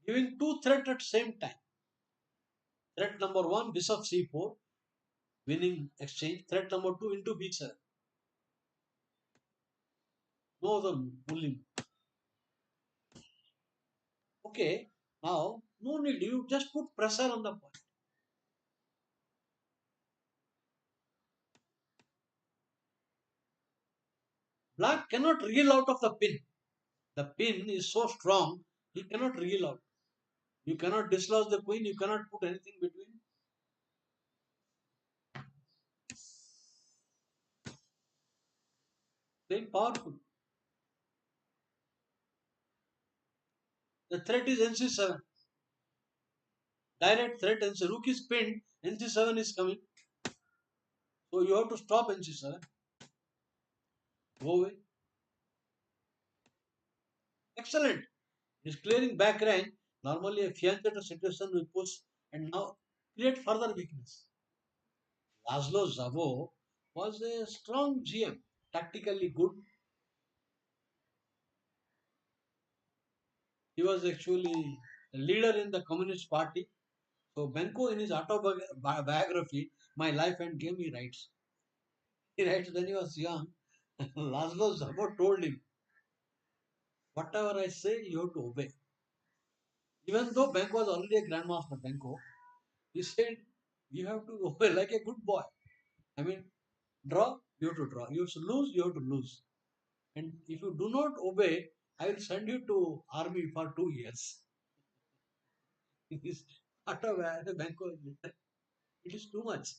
Giving two threats at same time. Threat number one, bishop c4, winning exchange. Threat number two into b7. No other only. Okay, now no need. You just put pressure on the point. Black cannot reel out of the pin. The pin is so strong, he cannot reel out. You cannot dislodge the queen, you cannot put anything between. Very powerful. The threat is NC7. Direct threat NC. Rook is pinned, NC7 is coming. So you have to stop NC7. Go away. Excellent. It is clearing back range. Normally a fiancé to situation will push and now create further weakness. Laszlo Zavo was a strong GM, tactically good. He was actually a leader in the Communist Party. So Benko in his autobiography, My Life and Game, he writes. He writes when he was young, Laszlo Zavo told him, whatever I say, you have to obey. Even though Benko was already a grandmaster, Benko, he said, you have to obey like a good boy. I mean, draw, you have to draw. You have to lose, you have to lose. And if you do not obey, I will send you to army for 2 years. It is Benko. It is too much.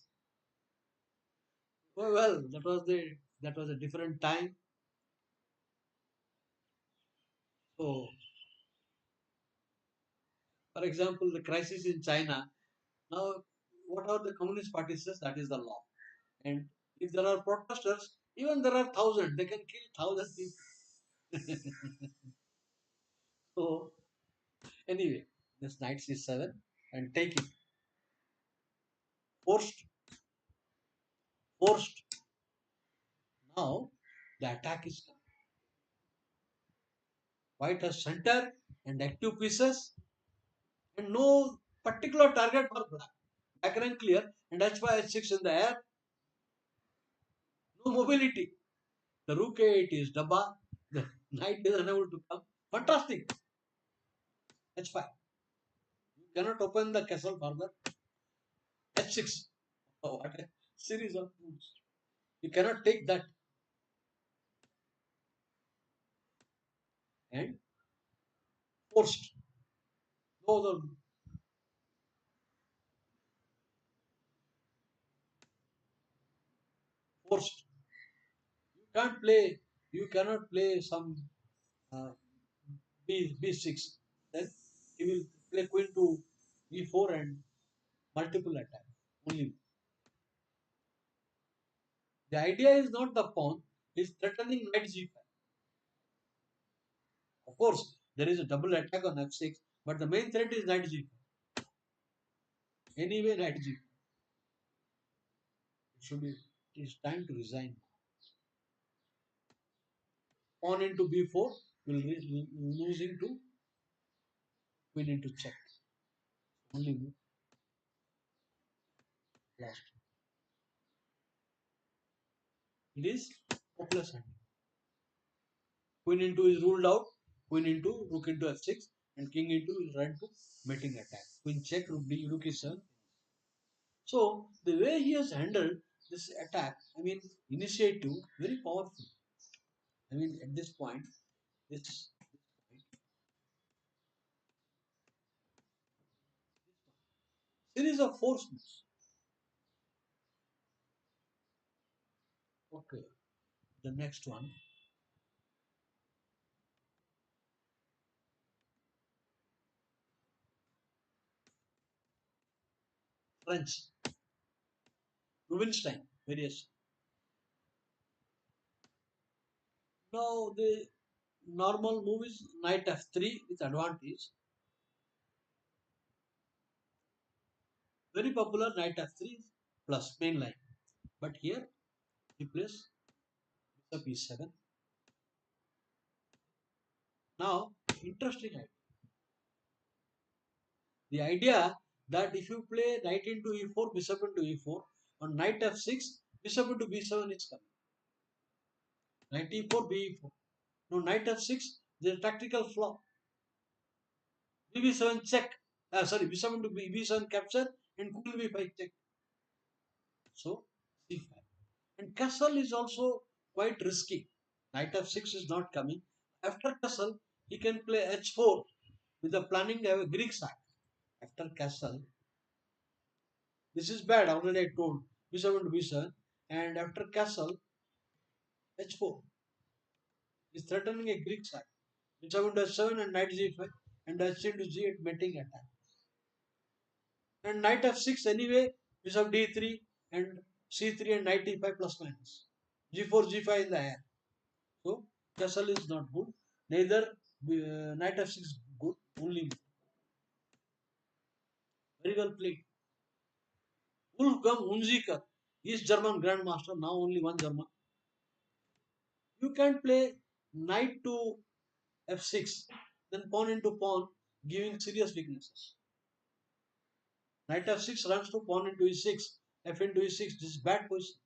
Oh, well, that was a different time. So, for example, the crisis in China. Now, whatever the Communist Party says, that is the law. And if there are protesters, even there are thousands, they can kill thousands people. So, anyway, this knight c7 and take it. Forced, forced. Now, the attack is coming. White has center and active pieces and no particular target for black. Black rank clear and h5 h6 in the air. No mobility. The rook a8 is dabba. The knight is unable to come. Fantastic. h5. You cannot open the castle further. h6. Oh, what a series of moves. You cannot take that. And forced. No other forced. You can't play. You cannot play some uh, b6. Then he will play queen to e4 and multiple attack. Only the idea is not the pawn. He's threatening knight g5. Of course, there is a double attack on f6, but the main threat is knight g5. Anyway, knight g5. It should be. It is time to resign. Pawn into b4 will lose into queen into check. Only move lost. It is hopeless handling. Queen into is ruled out. Queen into rook into f6 and king into will run to mating attack. Queen check rook d rook is 7. So the way he has handled this attack, I mean initiative, very powerful. I mean at this point, this series of force moves. Okay, the next one, French, Rubinstein, various. Now the normal move is knight f3 with advantage. Very popular knight f3 plus main line. But here he plays bishop e7. Now, interesting idea. The idea that if you play knight into e4, bishop into e4, on knight f6, bishop into b7 is coming. Knight e4, b4. Now knight f6, there is tactical flaw. b7 check. Sorry, bishop into b7 capture and queen b5 check. So c5. And castle is also quite risky. Knight f6 is not coming. After castle, he can play h4 with the planning to have a Greek sack. After castle, this is bad, already I told. B7 to B7. And after castle, H4 is threatening a Greek side. B7 to H7 and knight G5 and H3 to G8 mating attack. And knight F6 anyway, bishop D3 and C3 and knight E5 plus minus. G4, G5 in the air. So castle is not good. Neither knight f6 good. Only very well played. Wolfgang Unziker, East German grandmaster. Now only one German. You can play knight to f6, then pawn into pawn, giving serious weaknesses. Knight f6 runs to pawn into e6, f into e6. This is bad position.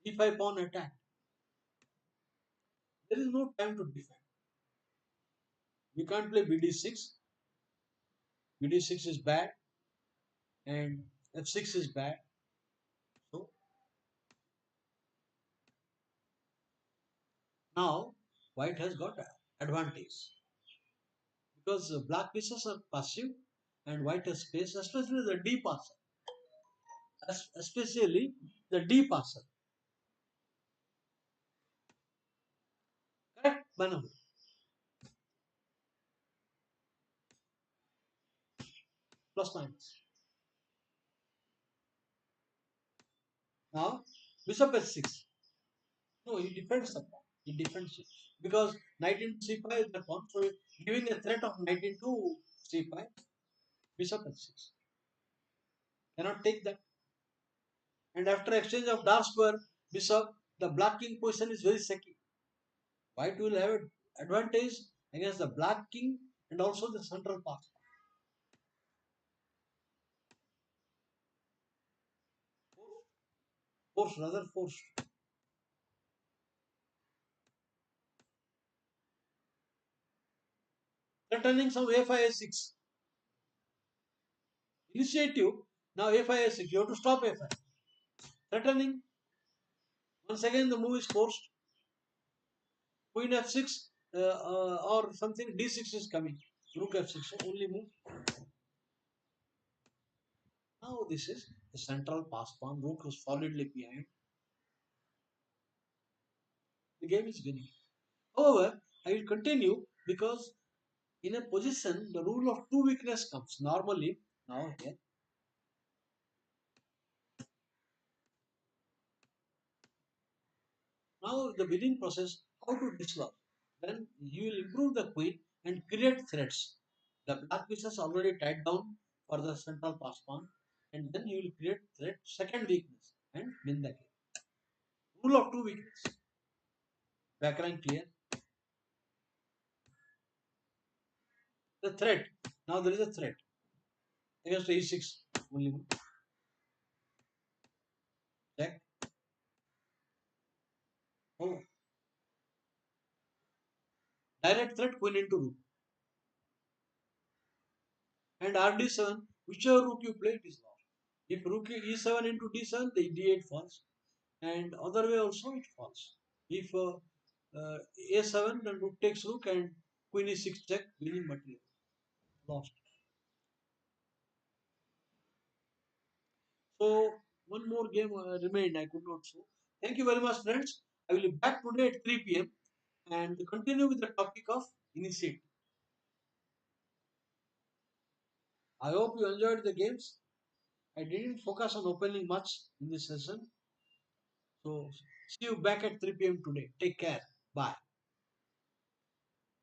e5 pawn attack. There is no time to defend. You can't play bd6. bd6 is bad, and f6 is bad. So now white has got an advantage because black pieces are passive and white has space, especially the d parcel. Especially the d parcel. Correct maneuver. Plus minus. Now bishop h6. No, he defends the pawn. He defends it because knight into c5 is the pawn, so giving a threat of knight into c5. Bishop h6 cannot take that. And after exchange of dark square bishop, the black king position is very secure. White will have an advantage against the black king and also the central path. Force, rather force. Threatening some a5 a6. Initiative. Now a5 a6. You have to stop a5. Threatening. Once again the move is forced. Queen f6 or something d6 is coming. Rook f6. So only move. Now this is the central pass pawn. Rook is solidly behind. The game is winning. However, I will continue because in a position the rule of two weakness comes. Normally, now here, now the winning process, how to dislodge. Then you will improve the queen and create threats. The black pieces already tied down for the central pass pawn, and then you will create threat second weakness and win the game. Rule of two weakness. Background clear. The threat. Now there is a threat against e6 only. Check. Oh, direct threat queen into rook. And rd7, whichever rook you play, it is lost. If rook e7 into d7, the d8 falls. And other way also it falls. If a7, then rook takes rook and queen e6 check, winning material. Lost. So one more game remained, I could not show. Thank you very much, friends. I will be back today at 3 p.m. and continue with the topic of initiative. I hope you enjoyed the games. I didn't focus on opening much in this session. So see you back at 3 p.m. today. Take care. Bye.